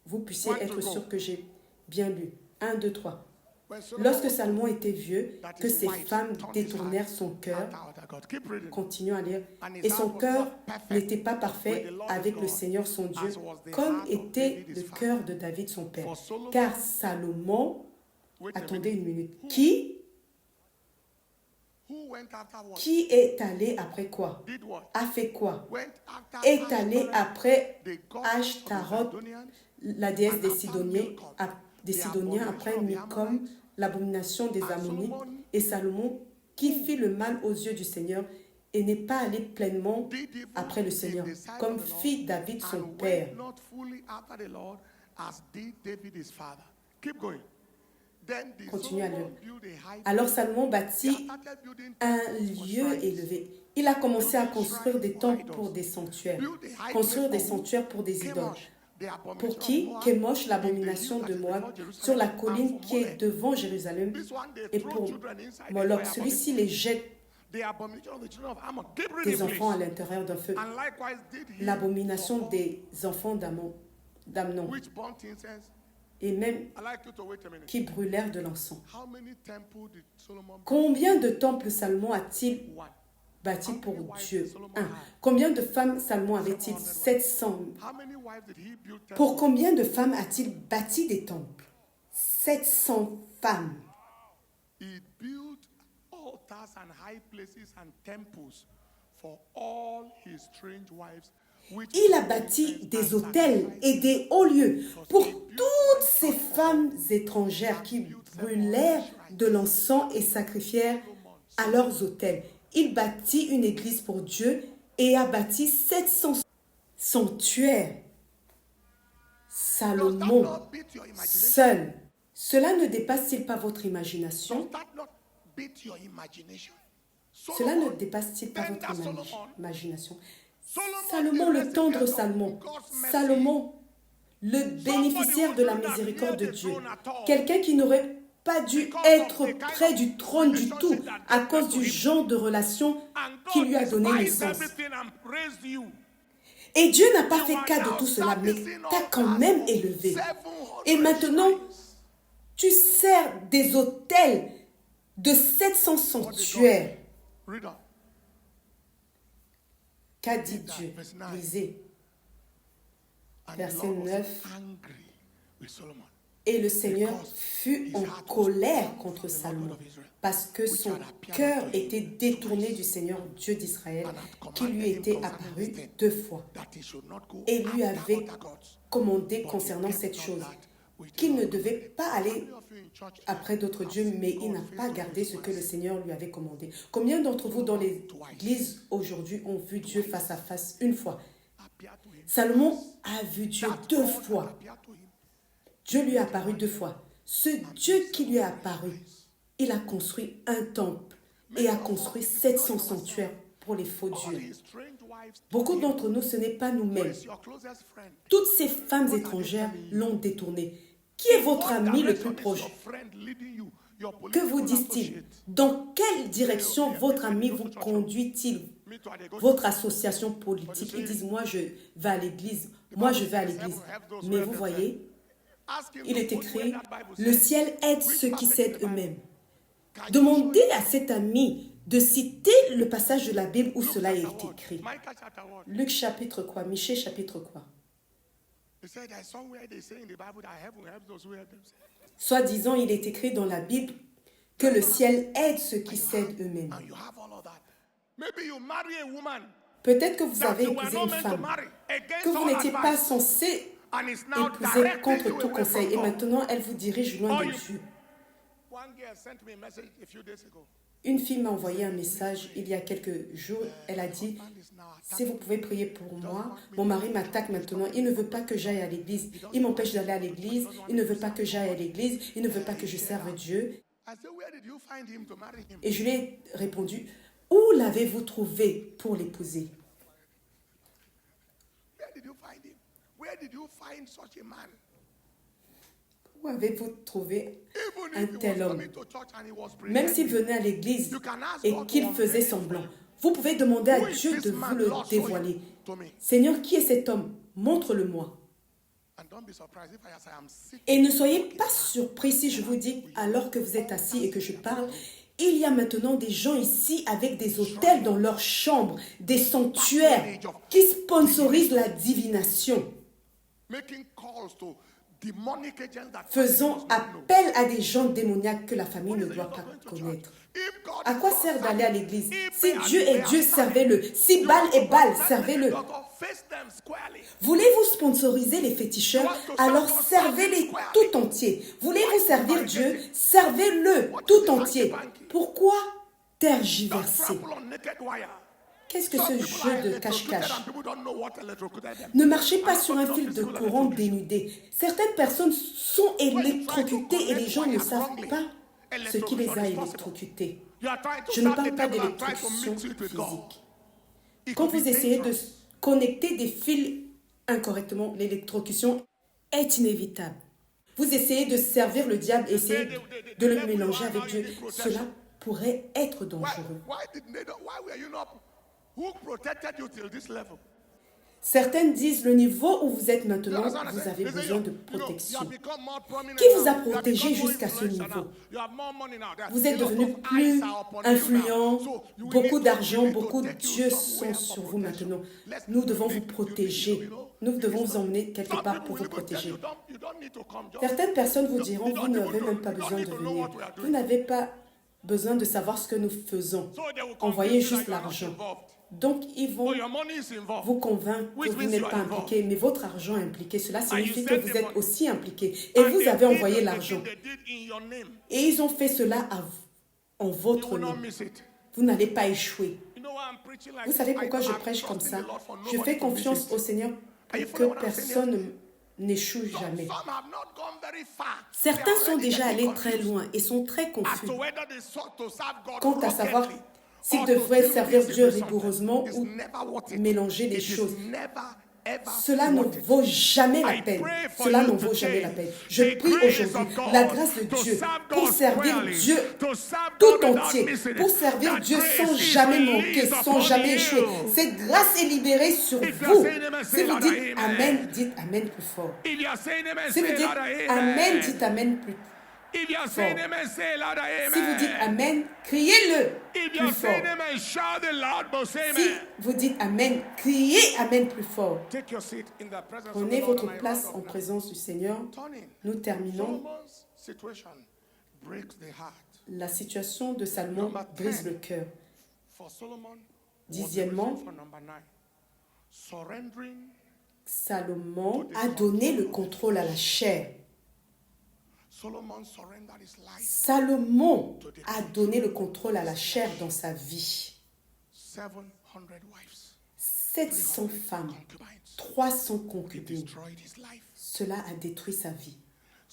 vous puissiez One to être go. sûr que j'ai bien lu. 1, 2, 3. When Solomon Lorsque was Salomon old, était vieux, that que his ses wives femmes turned his détournèrent heart son cœur, after other gods. Keep reading. continuons à lire, And his et son heart was cœur not perfect n'était pas with parfait the Lord avec his le God, Seigneur son Dieu, as was the comme heart of était David his le father. cœur de David son père. For Solomon- Car Salomon, Wait a attendez minute. une minute, qui Who went after what? Qui est allé après quoi? Did what? A fait quoi? Went after Est allé Ashtoreth, après the goddess of the Ashtaroth, Sidonians, la déesse and des after Sidoniens, Milcom, des the Sidoniens, après abomination of the Milcom, Ammonites, l'abomination des and Ammonites, Solomon, et Salomon, qui fit le mal aux yeux du Seigneur et n'est pas allé pleinement did evil après le in Seigneur, the sight comme of the Lord, fit David son and père. went not fully after the Lord as did David his father. Keep going. Then the Continue à Solomon lire. built a high Alors place. Salomon He bâtit started building un temples for lieu shrines. élevé. Il a commencé à construire des temples pour des sanctuaires, construire des sanctuaires pour des idoles. Pour qui? Kémosh, l'abomination de Moab, sur la colline qui est devant Jérusalem, et pour Moloch. Celui-ci les jette The abomination of the children of Ammon. Keep des reading, enfants à please. l'intérieur d'un feu. And likewise did he L'abomination for all des enfants d'Amnon, which burnt incense. et même I like you to wait a minute. qui brûlèrent de l'encens. How many temples did Solomon build? Combien de temples Salomon a-t-il One. bâti pour Dieu? 1. Combien de femmes Salomon avait-il? 700. How many wives did he build temples? Pour combien de femmes a-t-il bâti des temples? 700 femmes. He built altars and high places and temples for all his strange wives. Which Il a burned bâti incense des and hôtels sacrificed. et des hauts lieux pour toutes ces femmes étrangères qui brûlèrent de l'encens et sacrifièrent à leurs autels. Il bâtit une église pour Dieu et a bâti 700 sanctuaires. Does that Salomon, not beat your imagination? seul. Cela ne dépasse-t-il pas votre imagination? Does that not beat your imagination? Cela ne Solomon, dépasse-t-il pas votre tender Solomon, imagination? Solomon, Salomon, the le tendre recipient of Salomon. God's mercy. Salomon, le bénéficiaire de la miséricorde de Dieu. Quelqu'un qui n'aurait pas dû être près du trône du tout à cause du genre de relation And qui God lui a donné despised naissance. everything and praised you. Et Dieu n'a pas fait cas de tout cela, mais t'a quand même élevé. Et maintenant, tu sers des autels de 700 sanctuaires. Read on. Qu'a dit Dieu? Lisez. And the Verset Lord was 9. angry with Solomon. Et le Seigneur fut en colère contre Salomon parce que son cœur était détourné du Seigneur Dieu d'Israël qui lui était apparu 2 fois et lui avait commandé concernant cette chose qu'il ne devait pas aller après d'autres dieux, mais il n'a pas gardé ce que le Seigneur lui avait commandé. Combien d'entre vous dans l'église aujourd'hui ont vu Dieu face à face une fois? Salomon a vu Dieu 2 fois. Dieu lui est apparu 2 fois. Ce Dieu qui lui est apparu, il a construit un temple et a construit 700 sanctuaires pour les faux dieux. Beaucoup d'entre nous, ce n'est pas nous-mêmes. Toutes ces femmes étrangères l'ont détourné. Qui est votre ami le plus proche? Que vous disent-ils? Dans quelle direction votre ami vous conduit-il? Votre association politique. Ils disent, moi je vais à l'église, moi je vais à l'église. Mais vous voyez, il est écrit, le ciel aide ceux qui s'aident eux-mêmes. Demandez à cet ami de citer le passage de la Bible où cela est écrit. Luc chapitre quoi? Michée chapitre quoi? Soi-disant, il est écrit dans la Bible que le ciel aide ceux qui s'aident eux-mêmes. Peut-être que vous avez épousé une femme que vous n'étiez pas censé épouser contre tout conseil et maintenant elle vous dirige loin de Dieu. Une fille m'a envoyé un message il y a quelques jours. Elle a dit, si vous pouvez prier pour moi, mon mari m'attaque maintenant. Il ne veut pas que j'aille à l'église. Il m'empêche d'aller à l'église. Il ne veut pas que j'aille à l'église. Il ne veut pas que je serve Dieu. Et je lui ai répondu, où l'avez-vous trouvé pour l'épouser? Où avez-vous trouvé un tel homme? Même s'il venait à l'église et qu'il faisait semblant, vous pouvez demander à Dieu de vous le dévoiler. Seigneur, qui est cet homme? Montre-le-moi. Et ne soyez pas surpris si je vous dis, alors que vous êtes assis et que je parle, il y a maintenant des gens ici avec des hôtels dans leur chambre, des sanctuaires qui sponsorisent la divination. Faisons appel à des gens démoniaques que la famille ne doit pas connaître. À quoi sert d'aller à l'église? Si Dieu est Dieu, servez-le. Si Baal est Baal, servez-le. Voulez-vous sponsoriser les féticheurs? Alors servez-les tout entier. Voulez-vous servir Dieu? Servez-le tout entier. Pourquoi tergiverser? Qu'est-ce que ce jeu de cache-cache? Ne marchez pas sur un fil de courant dénudé. Certaines personnes sont électrocutées et les gens ne savent pas ce qui les a électrocutés. Je ne parle pas d'électrocution physique. Quand vous essayez de connecter des fils incorrectement, l'électrocution est inévitable. Vous essayez de servir le diable et essayez de le mélanger avec Dieu. Cela pourrait être dangereux. Certaines disent, le niveau où vous êtes maintenant, vous avez besoin de protection. Qui vous a protégé jusqu'à ce niveau? Vous êtes devenu plus influent, beaucoup d'argent, beaucoup de dieux sont sur vous maintenant. Nous devons vous protéger. Nous devons vous emmener quelque part pour vous protéger. Certaines personnes vous diront, vous n'avez même pas besoin de venir. Vous n'avez pas besoin de savoir ce que nous faisons. Envoyez juste l'argent. Donc, ils vont vous convaincre que vous n'êtes pas impliqué, mais votre argent est impliqué. Cela signifie que vous êtes aussi impliqué. Et vous avez envoyé l'argent. Et ils ont fait cela en votre nom. Vous n'allez pas échouer. Vous savez pourquoi je prêche comme ça? Je fais confiance au Seigneur pour que personne n'échoue jamais. Certains sont déjà allés très loin et sont très confus quant à savoir s'ils devraient servir Dieu rigoureusement ou mélanger les choses. Cela ne vaut jamais la peine. Cela n'en vaut jamais la peine. Je prie aujourd'hui la grâce de Dieu pour servir Dieu tout entier, pour servir Dieu sans jamais manquer, sans jamais échouer. Cette grâce est libérée sur vous. Si vous dites Amen plus fort. Si vous dites Amen, dites Amen plus If you are saying amen, say it louder, Si vous dites amen. Amen, criez-le If you plus are saying fort. amen, shout it loud, but say Si amen. vous dites Amen, criez Amen plus fort. Take your seat in the presence of the Prenez Lord votre and I place round en up now. présence du Seigneur. Turning. Nous terminons. Solomon's situation breaks the heart. La situation de Salomon brise le cœur. For Solomon, Dixièmement, was the reason for number 9. Surrendering. Salomon a donné le contrôle à la chair. Solomon surrendered his life. Salomon a donné le contrôle à la chair dans sa vie. 700 wives, 700 femmes, concubines. 300 He concubines. destroyed his life. Cela a détruit sa vie.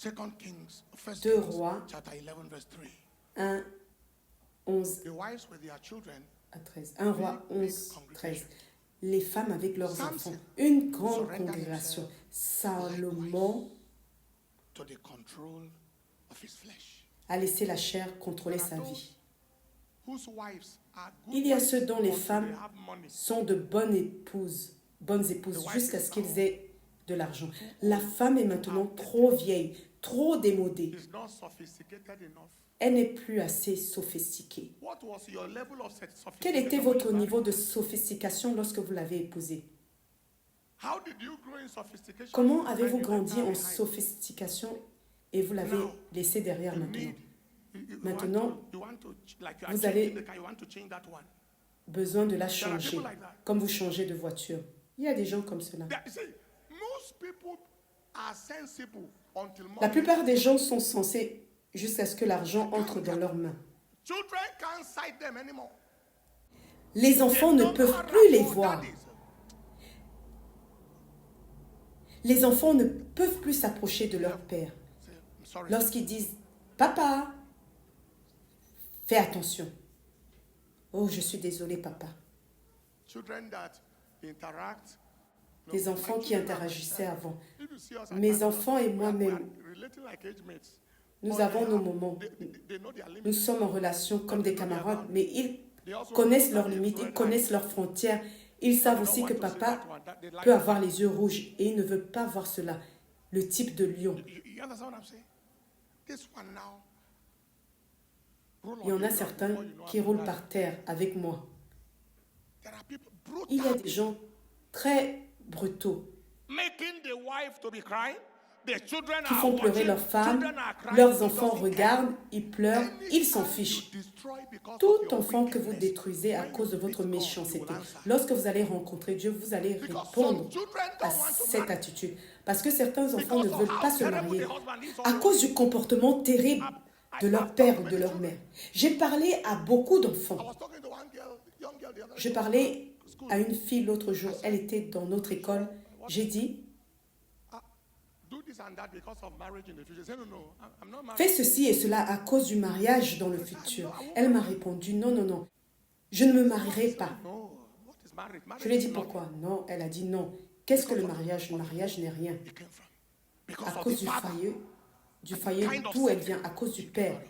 2 Kings, 1 Deux Kings, Rois. chapter 11, verse 3. 1, 11 The wives with their children. à 13. 1 roi 11, 13. Les femmes avec leurs enfants. Une grande congrégation. Salomon To the control of his flesh. a laissé la chair contrôler sa vie. Whose wives are good Il y a wives ceux dont les until femmes they have money. sont de bonnes épouses jusqu'à ce qu'ils aient de l'argent. La femme est maintenant trop vieille, trop démodée. Is not sophisticated enough. Elle n'est plus assez sophistiquée. What was your level of sophistication? Quel était when votre you niveau de sophistication lorsque vous l'avez épousée? How did you grow in sophistication? Comment avez-vous when you grandi left her en behind? sophistication et vous l'avez laissé derrière You maintenant? need- Maintenant, you want to like you are vous changing allez- the car, you want to change that one. Besoin de la changer, comme vous changez de voiture. Il y a des gens comme cela. You see, most people are sensible until La money. plupart des gens sont censés jusqu'à ce que l'argent entre dans leurs mains. Children can't sight them anymore. Les enfants ne peuvent plus les voir. Les enfants ne peuvent plus s'approcher de leur père. I'm sorry. Lorsqu'ils disent « Papa, fais attention. » Oh, je suis désolé, papa. Children that interact. Des enfants qui interagissaient avant. If you see us, Mes enfants et moi-même, we are relating like age mates. nous avons nos moments. They know their limits. Nous sommes en relation comme des camarades, mais ils connaissent leurs limites, ils connaissent leurs frontières. Ils savent aussi que papa peut avoir les yeux rouges et il ne veut pas voir cela. Le type de lion. You understand what I'm saying? This one now. roll Il y on en the a ground certains before you know qui how to roulent drive. par terre avec moi. There are people Il y a brutal, des gens très brutaux making the wife to be crying. The children qui are font pleurer watching, leurs femmes, children are crying, leurs he enfants doesn't regardent, care. ils pleurent, ils s'en Anytime fichent. you destroy because of Tout your enfant que vous wickedness, détruisez à when cause de you votre meet God, he méchanceté, will answer. lorsque vous allez rencontrer Dieu, vous allez Because répondre some children à don't want to cette marry. attitude. Parce que certains enfants Because ne of veulent how pas se terrible marier the husband is à already. cause du comportement terrible de leur père ou de leur mère. J'ai parlé à beaucoup d'enfants. I was talking to one girl, young girl the other Je day. parlais à une fille l'autre jour, elle était dans notre école. J'ai dit, Do this and that because of marriage in the future. Say, no, I'm not married. fais ceci et cela à cause du mariage dans le futur. Elle m'a répondu, non, non, non, je ne me marierai pas. No, what is marriage? Je Marriage lui ai is dit nothing. pourquoi. Non, elle a dit non. Qu'est-ce que le mariage? Le mariage n'est rien. It came from. Because À of cause the father. du foyer d'où elle vient, à cause du père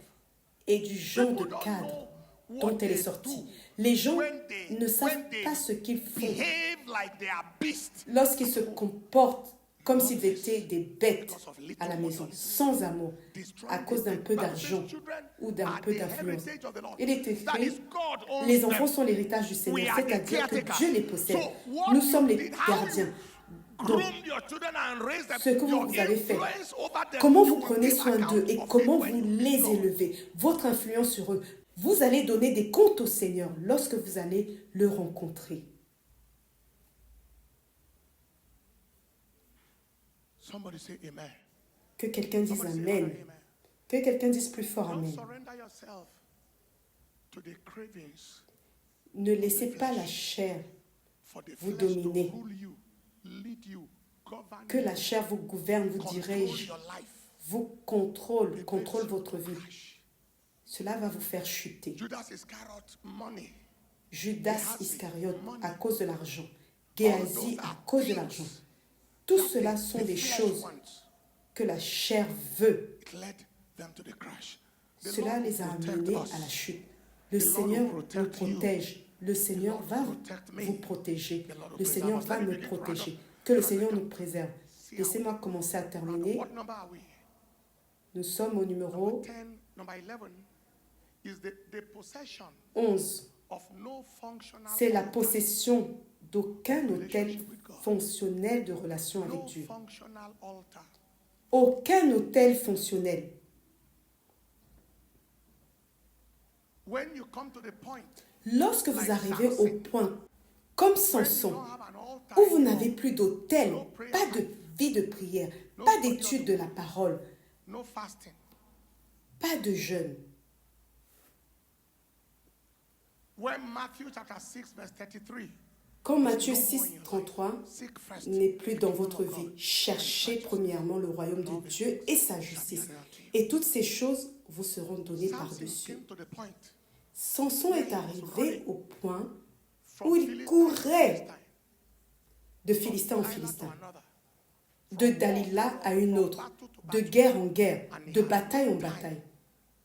et du genre de cadre dont elle est sortie. Les gens ne savent pas ce qu'ils font Behave like they are beasts. lorsqu'ils se comportent comme s'ils étaient des bêtes à la maison, sans amour, à cause d'un peu d'argent ou d'un peu d'influence. Il est écrit, les enfants sont l'héritage du Seigneur, c'est-à-dire que Dieu les possède. Nous sommes les gardiens. Donc, ce que vous avez fait, comment vous prenez soin d'eux et comment vous les élevez, votre influence sur eux, vous allez donner des comptes au Seigneur lorsque vous allez le rencontrer. Somebody say amen. Que quelqu'un dise Somebody say Amen. louder, amen. Que quelqu'un dise plus fort Don't Amen. surrender yourself to the cravings Ne laissez pas la chair for the vous flesh to dominer. rule you, lead you, govern Que you, la chair vous gouverne, vous control dirige, your life. vous contrôle votre vie. Cela va vous faire chuter. Judas Iscariot, money. Judas Iscariote à cause de l'argent. Géasi à cause de l'argent. Tout cela sont des choses que la chair veut. It led them to the crash. The Cela Lord les a protect amenés us. à la chute. Le The Lord Seigneur will nous protect you. protège. Le Seigneur Lord va will protect me. vous protéger. The Lord will Le Seigneur preserve us. va Let me nous begin to protéger. round up. Que le Seigneur nous préserve. Laissez-moi commencer à terminer. What number are we? Nous sommes au numéro 10, number 11 is the possession 11. of no functional C'est la altar, possession d'aucun autel fonctionnel de relation avec no Dieu. functional altar. Aucun autel fonctionnel. When you come to the point Lorsque vous arrivez au point, comme when you Samson, don't have an altar où vous anymore, n'avez plus d'autel, pas de vie de prière, pas d'étude de la parole, no fasting, pas de jeûne. when Matthew chapter 6 verse 33, Quand Matthieu 6, 33 seek first n'est plus dans the votre kingdom of vie, God. cherchez premièrement le royaume de Dieu et sa justice. Et toutes ces choses vous seront données Samson par-dessus. came to the point Samson est arrivé au point from où il Philistine to courait Philistine, de Philistin en Delilah to Philistin, another, de Dalila à une autre, de guerre en guerre, de bataille en bataille.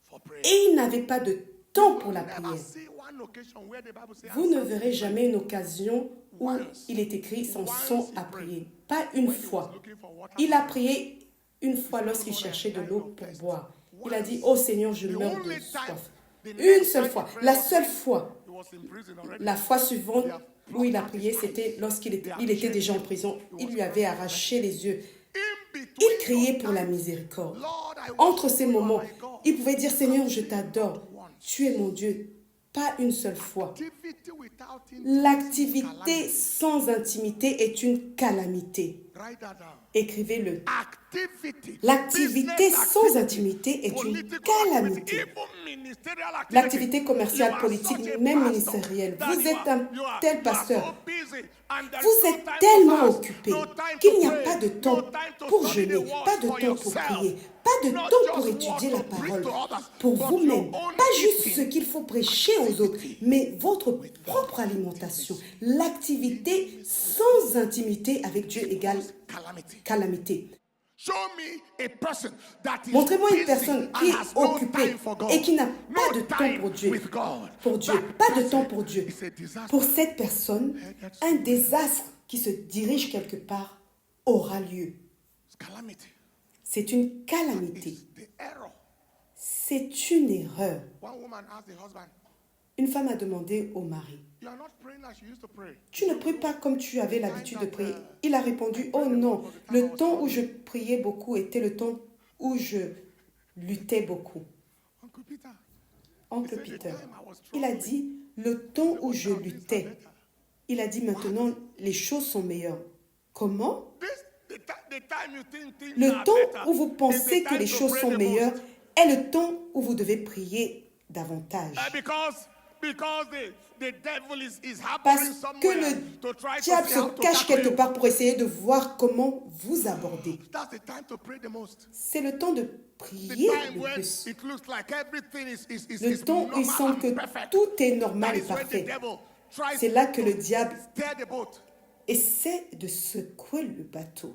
for prayer. Et il n'avait pas de temps pour la Never prière. see one occasion where the Bible says, Vous and ne Samson verrez jamais une occasion où il est écrit Samson a prié. Pas une fois. looking for water. Il a prié une fois lorsqu'il cherchait de l'eau pour boire. Il a dit, oh Seigneur, je meurs de soif. Une seule fois. La seule fois. He was in prison already. La fois suivante où il a prié, c'était lorsqu'il était déjà en prison. Il lui avait arraché les yeux. In between Il criait pour la miséricorde. Lord, I Entre worship ces you, moments, my God. il pouvait dire, Seigneur, je t'adore. Tu es mon Dieu. Pas une seule fois. Activity without L'activité sans intimité est une calamité. Write that down. Écrivez-le. Activity. L'activité Business sans activity, intimité est une political calamité. activity, even ministerial activity. L'activité commerciale, You are politique, such a même pastor ministérielle. that Vous you êtes are- un you are- tel you are pasteur. so busy and there is Vous no êtes time to tellement fast, occupé no time qu'il to n'y a pray, pas de no temps time to pour study the jeûner, word pas de for temps pour yourself, prier, pas de not temps pour just étudier what la to preach parole to others, pour but vous-même. your own Pas juste eating. ce qu'il faut prêcher aux autres, mais votre propre alimentation. L'activité sans intimité avec Dieu égale Calamity. calamité. Show me a person that is Montrez-moi une busy personne and qui est has no occupée time for God. et qui n'a No pas de temps time pour Dieu. with God. Pour Dieu, That pas de person temps pour Dieu. is a disaster. Pour cette personne, un désastre qui se dirige quelque part aura lieu. It's calamity. C'est une calamité. It's the error. C'est une erreur. One woman asked the husband, Une femme a demandé au mari, "You are not praying as you used to pray." tu ne pries pas comme tu avais l'habitude de prier. Il a répondu, oh non, le temps où je priais beaucoup était le temps où je luttais beaucoup. Uncle Peter, Oncle Peter, il a dit, le temps où je luttais, il a dit maintenant, les choses sont meilleures. Comment? the time you think things Le are temps better où vous is the pensez que time les to choses pray sont the meilleures most. est le temps où vous devez prier davantage. Because the devil is Parce happening que somewhere le to try to diable see how se to cache tackle quelque you. part pour essayer de voir comment vous aborder. That's the time to pray the most. C'est le temps de The prier time le when plus. it looks like everything is Le temps où il normal semble and que perfect. tout est That normal et is when the parfait. devil tries C'est là que le to diable steer the boat. essaie de secouer le bateau.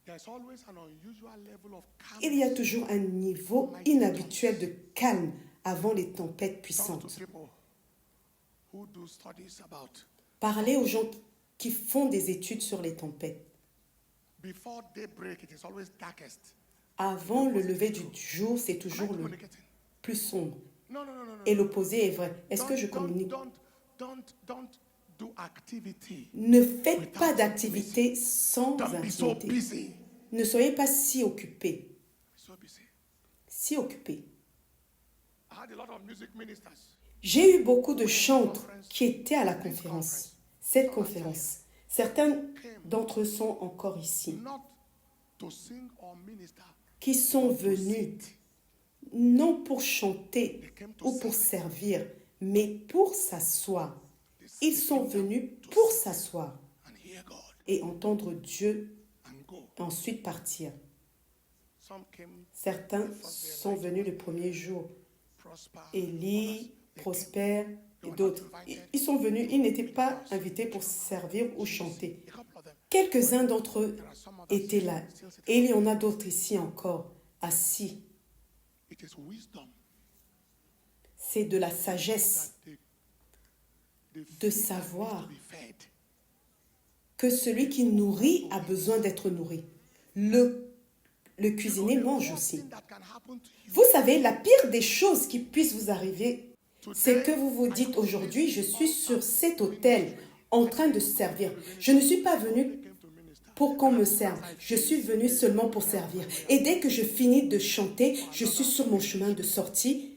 There's always an unusual level of Il y a calmness. toujours un niveau inhabituel de calme avant les tempêtes Talk to puissantes. people who do studies about Parlez aux gens qui font des études sur les tempêtes. before daybreak, it is always darkest. Avant le lever du jour, c'est Am I toujours le communicating? plus sombre. No. Et l'opposé est vrai. Est-ce que je communique? Don't do activity. Ne faites pas d'activité sans Don't be so intimité. busy. Ne soyez pas si occupés. So busy. Si occupés. I had a lot of music ministers. J'ai eu beaucoup de chantres qui étaient à la conférence. Cette conférence. Certains d'entre eux sont encore ici. Not to sing or minister. Qui sont venus non pour chanter ou pour servir, mais pour s'asseoir. Ils sont venus pour s'asseoir And hear God et entendre Dieu and go. et ensuite partir. Some came Certains sont venus le premier jour. prosper. Élie, Prosper et d'autres. Ils sont venus, ils n'étaient pas invités pour servir ou chanter. A couple of them. Quelques-uns d'entre eux There are some others étaient là. still sitting. Et il y en a d'autres ici encore, assis. It is wisdom C'est de la sagesse that the de feet savoir to be fed. que celui qui nourrit a besoin d'être nourri. le cuisinier mange aussi. Thing that can happen to you. Vous savez, la pire des choses qui puissent vous arriver, c'est que vous vous dites aujourd'hui, je suis sur cet autel en train de servir. Je ne suis pas venu pour qu'on me serve. Je suis venu seulement pour servir. Et dès que je finis de chanter, je suis sur mon chemin de sortie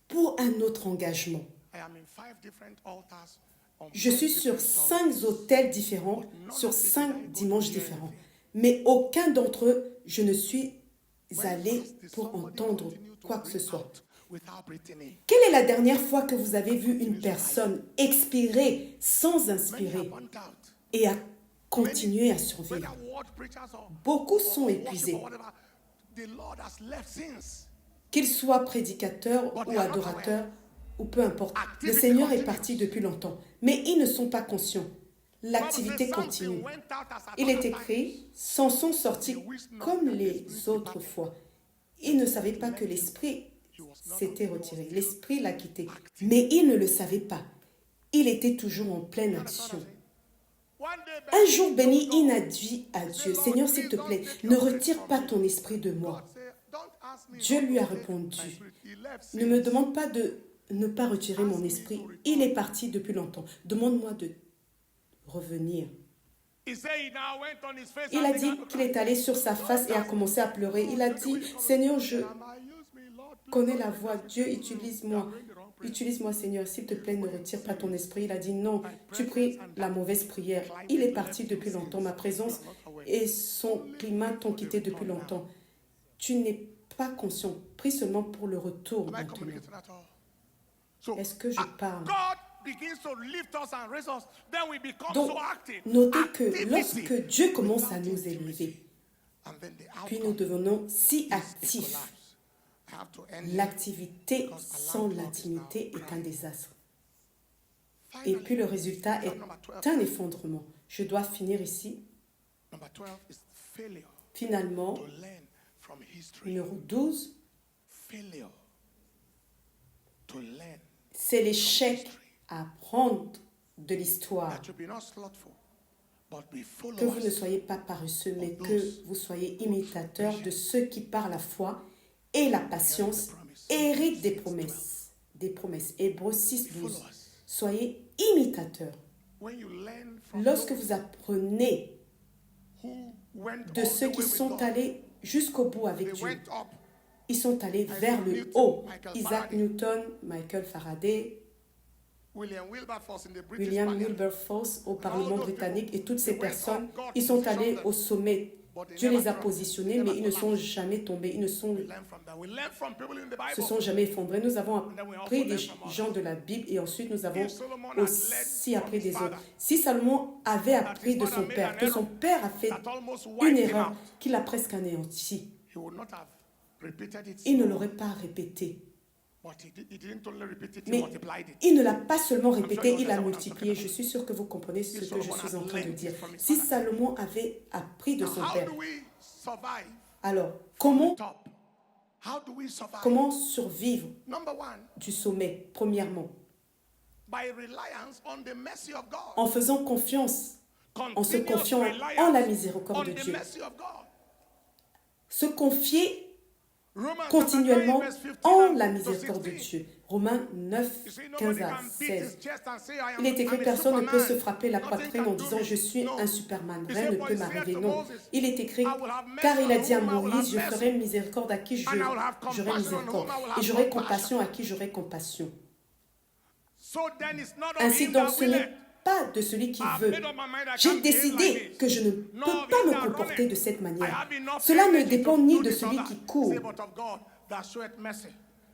pour un autre engagement. I am in 5 different altars on Je suis 5 sur different 5 hôtels différents, sur 5 dimanches différents. Mais aucun d'entre eux, je ne suis allé pour entendre quoi que ce soit. without breathing. Quelle est la dernière fois que vous avez vu une personne expirer sans inspirer Burnt out. et à continuer à survivre? Whether word preachers or Beaucoup sont worship épuisés, or whatever, the Lord has left since. qu'ils soient prédicateurs ou adorateurs, ou peu importe. Le Seigneur est parti depuis longtemps, mais ils ne sont pas conscients. L'activité continue. Il est écrit, s'en sont sortis comme les autres fois. Ils ne savaient pas que l'Esprit s'était retiré. L'Esprit l'a quitté. Mais ils ne le savaient pas. Il était toujours en pleine action. Un jour béni, il a dit à Dieu, Seigneur, s'il te plaît, ne retire pas ton esprit de moi. Dieu lui a répondu, ne me demande pas de ne pas retirer mon esprit. Il est parti depuis longtemps. Demande-moi de revenir. Il a dit qu'il est allé sur sa face et a commencé à pleurer. Il a dit, Seigneur, je connais la voix. Dieu, utilise-moi. Utilise-moi, Seigneur. S'il te plaît, ne retire pas ton esprit. Il a dit, non, tu pries la mauvaise prière. Il est parti depuis longtemps. Ma présence et son climat t'ont quitté depuis longtemps. Tu n'es pas conscient. Prie seulement pour le retour maintenant. Est-ce que je parle? Donc, notez que lorsque Dieu commence à nous élever, puis nous devenons si actifs, l'activité sans l'intimité est un désastre. Et puis le résultat est un effondrement. Je dois finir ici. Finalement, numéro 12, c'est l'échec à apprendre de l'histoire. Que vous ne soyez pas paresseux, mais que vous soyez imitateurs de ceux qui par la foi et la patience héritent des promesses. Des promesses. Hébreux 6, 12. Soyez imitateurs. Lorsque vous apprenez de ceux qui sont allés jusqu'au bout avec Dieu, ils sont allés vers le haut. Isaac Newton, Michael Faraday, William Wilberforce au Parlement britannique et toutes ces personnes, ils sont allés au sommet. Dieu les a positionnés, mais ils ne sont jamais tombés, ils ne se sont jamais effondrés. Nous avons appris des gens de la Bible et ensuite nous avons aussi appris des autres. Si Salomon avait appris de son père, que son père a fait une erreur qu'il a presque anéantie, il ne l'aurait pas répété. Mais il ne l'a pas seulement répété, il l'a multiplié. Je suis sûr que vous comprenez ce que je suis en train de dire. Si Salomon avait appris de son père, alors comment survivre du sommet? Premièrement, en faisant confiance, en se confiant en la miséricorde de Dieu. Se confier continuellement en la miséricorde de Dieu. Romains 9, 15 à 16. Il est écrit, personne ne peut se frapper la poitrine en disant, je suis un Superman, rien ne peut m'arriver. Non, il est écrit, car il a dit à Moïse, je ferai miséricorde à qui j'aurai miséricorde, et j'aurai compassion à qui j'aurai compassion. Ainsi donc, ce n'est pas de celui qui veut. J'ai décidé que je ne peux pas me comporter de cette manière. Cela ne dépend ni de celui qui court.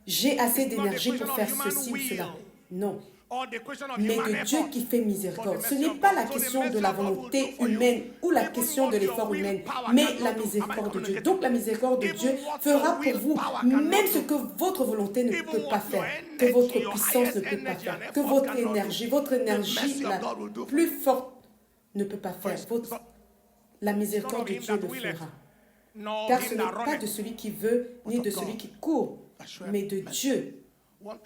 J'ai assez d'énergie pour faire ceci ou cela. Non. Mais de Dieu qui fait miséricorde. Ce n'est pas la question de la volonté humaine ou la question de l'effort humain, mais la miséricorde de Dieu. Donc la miséricorde de Dieu fera pour vous même ce que votre volonté ne peut pas faire, que votre puissance ne peut pas faire, que votre énergie la plus forte ne peut pas faire. La miséricorde de Dieu le fera. Car ce n'est pas de celui qui veut ni de celui qui court, mais de Dieu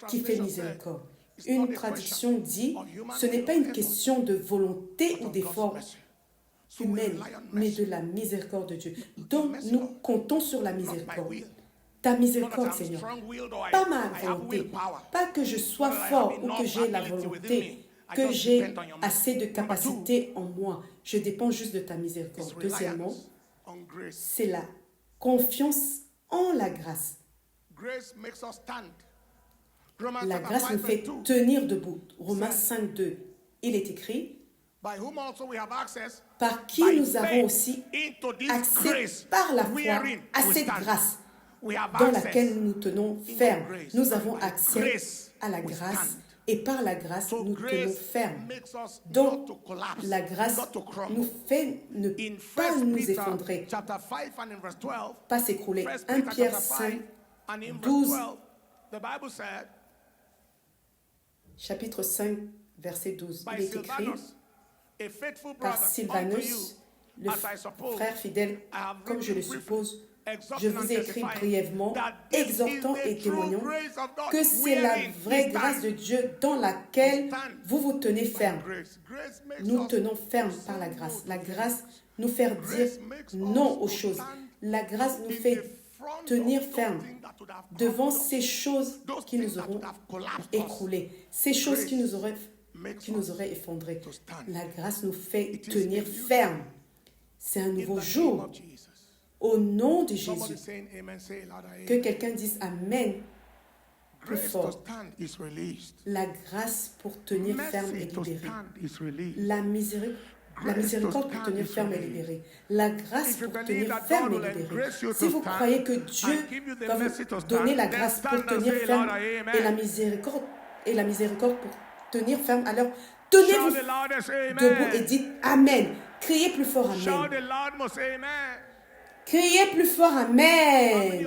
qui fait miséricorde. Une traduction dit, ce n'est pas une question de volonté ou d'effort, humaine, mais de la miséricorde de Dieu. Donc, nous comptons sur la miséricorde. Ta miséricorde, Seigneur. Pas ma volonté. Pas que je sois fort ou que j'ai la volonté, que j'ai assez de capacité en moi. Je dépends juste de ta miséricorde. Deuxièmement, c'est la confiance en la grâce. La grâce nous fait tenir debout. Romains 5:2. Il est écrit, par qui nous avons aussi accès par la foi à cette grâce dans laquelle nous tenons ferme. Nous avons accès à la grâce et par la grâce nous tenons ferme. Donc la grâce nous fait ne pas nous effondrer, pas s'écrouler. 1 Pierre 5, 12, chapitre 5, verset 12. Il est écrit par Sylvanus, le frère fidèle, comme je le suppose, je vous ai écrit brièvement, exhortant et témoignant que c'est la vraie grâce de Dieu dans laquelle vous vous tenez ferme. Nous tenons ferme par la grâce. La grâce nous fait dire non aux choses. La grâce nous fait tenir ferme devant ces choses qui nous auront écroulés, ces choses qui nous auraient effondrés. La grâce nous fait tenir ferme. C'est un nouveau jour. Au nom de Jésus, que quelqu'un dise Amen plus fort. La grâce pour tenir ferme est libérée. La miséricorde pour tenir ferme est libérée. La grâce pour tenir ferme est libérée. Si vous croyez que Dieu va vous donner la grâce pour tenir ferme et la miséricorde pour tenir ferme, alors tenez-vous debout et dites Amen. Criez plus fort Amen. Criez plus fort Amen.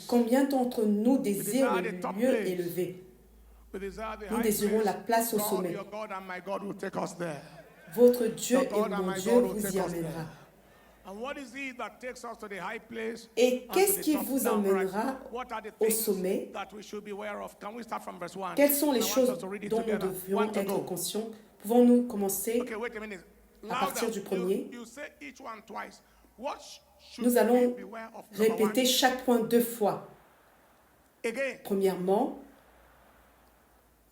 Combien d'entre nous désirent le lieu élevé? Nous désirons la place au sommet. Votre Dieu et mon Dieu vous y amènera. Et qu'est-ce qui vous emmènera au sommet? Quelles sont les choses dont nous devions être conscients? Pouvons-nous commencer à partir du premier? Nous allons répéter chaque point 2 fois. Premièrement,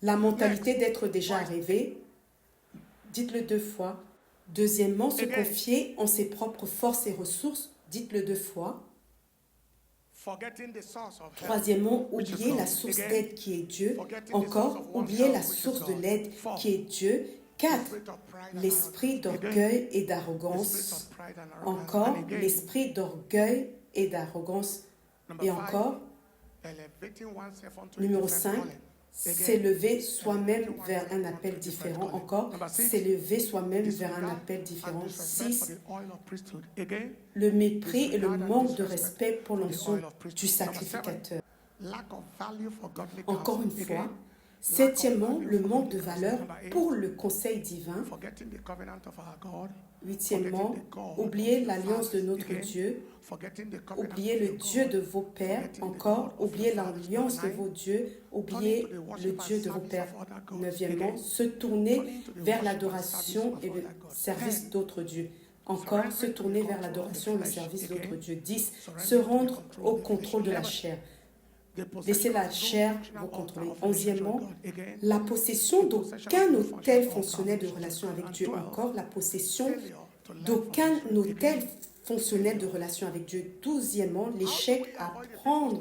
la mentalité d'être déjà arrivé. Dites-le 2 fois. Deuxièmement, se confier en ses propres forces et ressources. Dites-le 2 fois. Troisièmement, oublier la source d'aide qui est Dieu. Encore, oublier la source de l'aide qui est Dieu. 4. L'esprit d'orgueil et d'arrogance. Encore, l'esprit d'orgueil et d'arrogance. Et encore, numéro 5, s'élever soi-même vers un appel différent. Encore, s'élever soi-même vers un appel différent. 6. Le mépris et le manque de respect pour l'onction du sacrificateur. Encore une fois. Septièmement, le manque de valeur pour le conseil divin. Huitièmement, oublier l'alliance de notre Dieu. Oublier le Dieu de vos pères. Encore, oublier l'alliance de vos dieux. Oublier le Dieu de vos pères. Neuvièmement, se tourner vers l'adoration et le service d'autres dieux. Encore, se tourner vers l'adoration et le service d'autres dieux. 10. Se rendre au contrôle de la chair. Laissez la chair vous contrôler. 11e, la possession d'aucun autel fonctionnel de relation avec Dieu. Encore, la possession d'aucun autel fonctionnel de relation avec Dieu. 12e, l'échec à prendre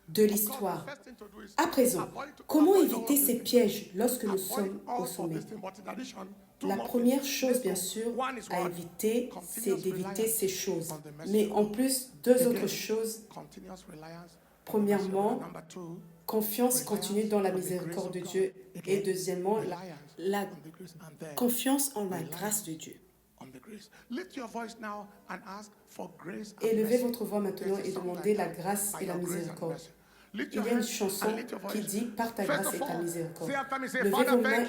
de l'histoire. À présent, comment éviter ces pièges lorsque nous sommes au sommet? La première chose, bien sûr, à éviter, c'est d'éviter ces choses. Mais en plus, 2 autres choses. Premièrement, confiance continue dans la miséricorde de Dieu. Et deuxièmement, la confiance en la grâce de Dieu. Élevez votre voix maintenant et demandez la grâce et la miséricorde. Il y a une chanson qui dit « Par ta grâce et ta miséricorde ». Levez vos mains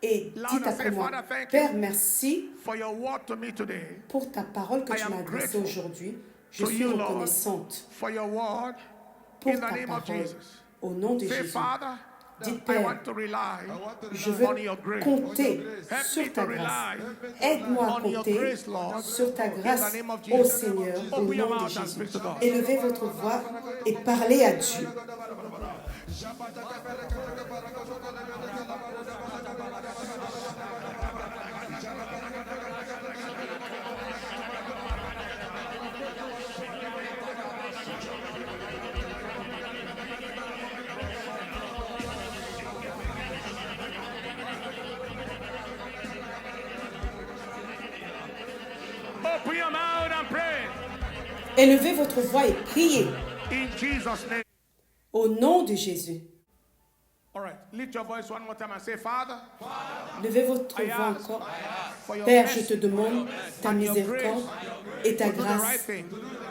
et dites après moi « Père, merci pour ta parole que tu m'as adressée aujourd'hui. Je suis reconnaissante pour ta parole. Au nom de Jésus. Dites, I Père, want to rely je on veux your grace. compter Help sur me ta to grâce. rely Aide-moi à on your compter grace, Lord. sur ta In the grâce, name of ô Jesus. Seigneur, au Open your nom de mouth and Jésus. speak to God. Élevez votre voix et parlez à Dieu. Open your mouth and pray. Élevez votre voix et priez In Jesus' name. au nom de Jésus. All right. Lift your voice one more time and say, Father, Levez votre I voix ask encore. for your Père, je mercy te demande ta and your miséricorde grace et ta to do the right grâce thing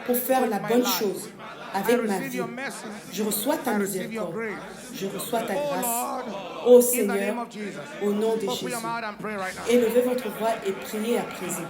pour faire with la my bonne life. chose I avec ma receive vie. your mercy. Je reçois ta I receive your miséricorde. grace. Je reçois ta Oh grâce. Lord, Ô in the Seigneur, name of Jesus. au nom de Open your Jésus. mouth and pray right now. Élevez votre voix et priez à présent.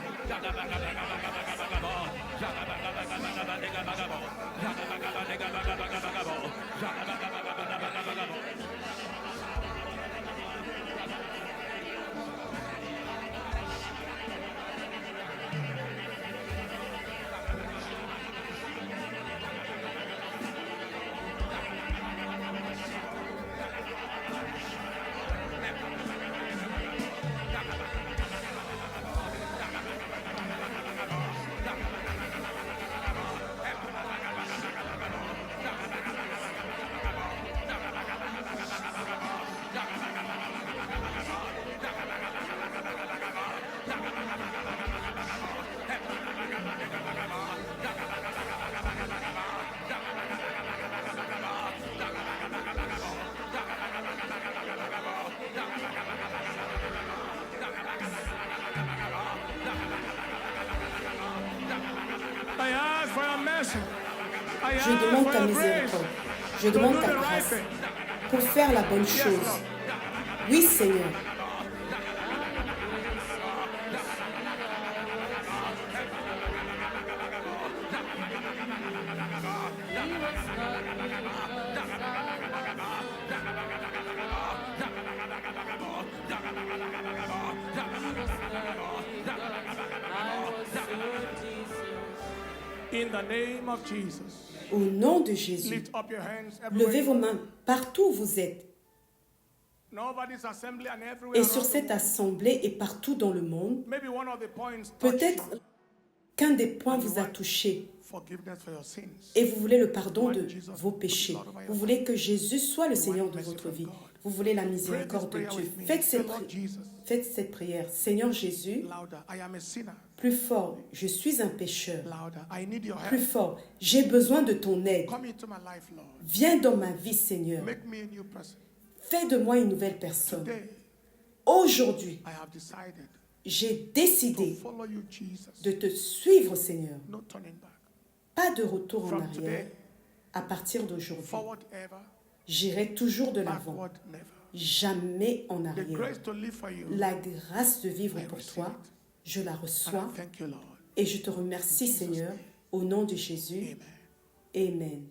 I ask for your mercy. I Je ask demande for ta your grace miséricorde. Je to do demande ta the right grâce thing. pour faire la bonne Yes, chose. Lord. Oui, Seigneur. In the name of Jesus. Au nom de Jésus. Lift up your hands Levez everywhere. vos mains partout où vous êtes. Nobody's assembly and everywhere Et sur around the cette world. assemblée et partout dans le monde, Maybe one of the points touched peut-être you. qu'un des points vous a touché Forgiveness for your sins. et vous voulez le pardon de vos péchés. Vous voulez que Jésus soit le Seigneur de votre vie. Vous voulez la miséricorde de Dieu. Faites cette prière. Seigneur Jésus, Louder. I am a sinner. plus fort, je suis un pécheur. Louder. I need your Plus help. fort, j'ai besoin de ton aide. Come into my life, Lord. Viens dans ma vie, Seigneur. Make me a new person. Fais de moi une nouvelle personne. Today, Aujourd'hui, I have decided j'ai to décidé follow you, Jesus. de te suivre, Seigneur. No turning back. Pas de retour en From arrière. today, À partir d'aujourd'hui, forward ever, j'irai toujours de l'avant. backward never. Jamais en The arrière. grace to live for you. La grâce de vivre I pour receive toi, it. je la And I reçois thank you, Lord. et je te remercie, In Jesus' Seigneur, name. au nom de Jésus. Amen. Amen.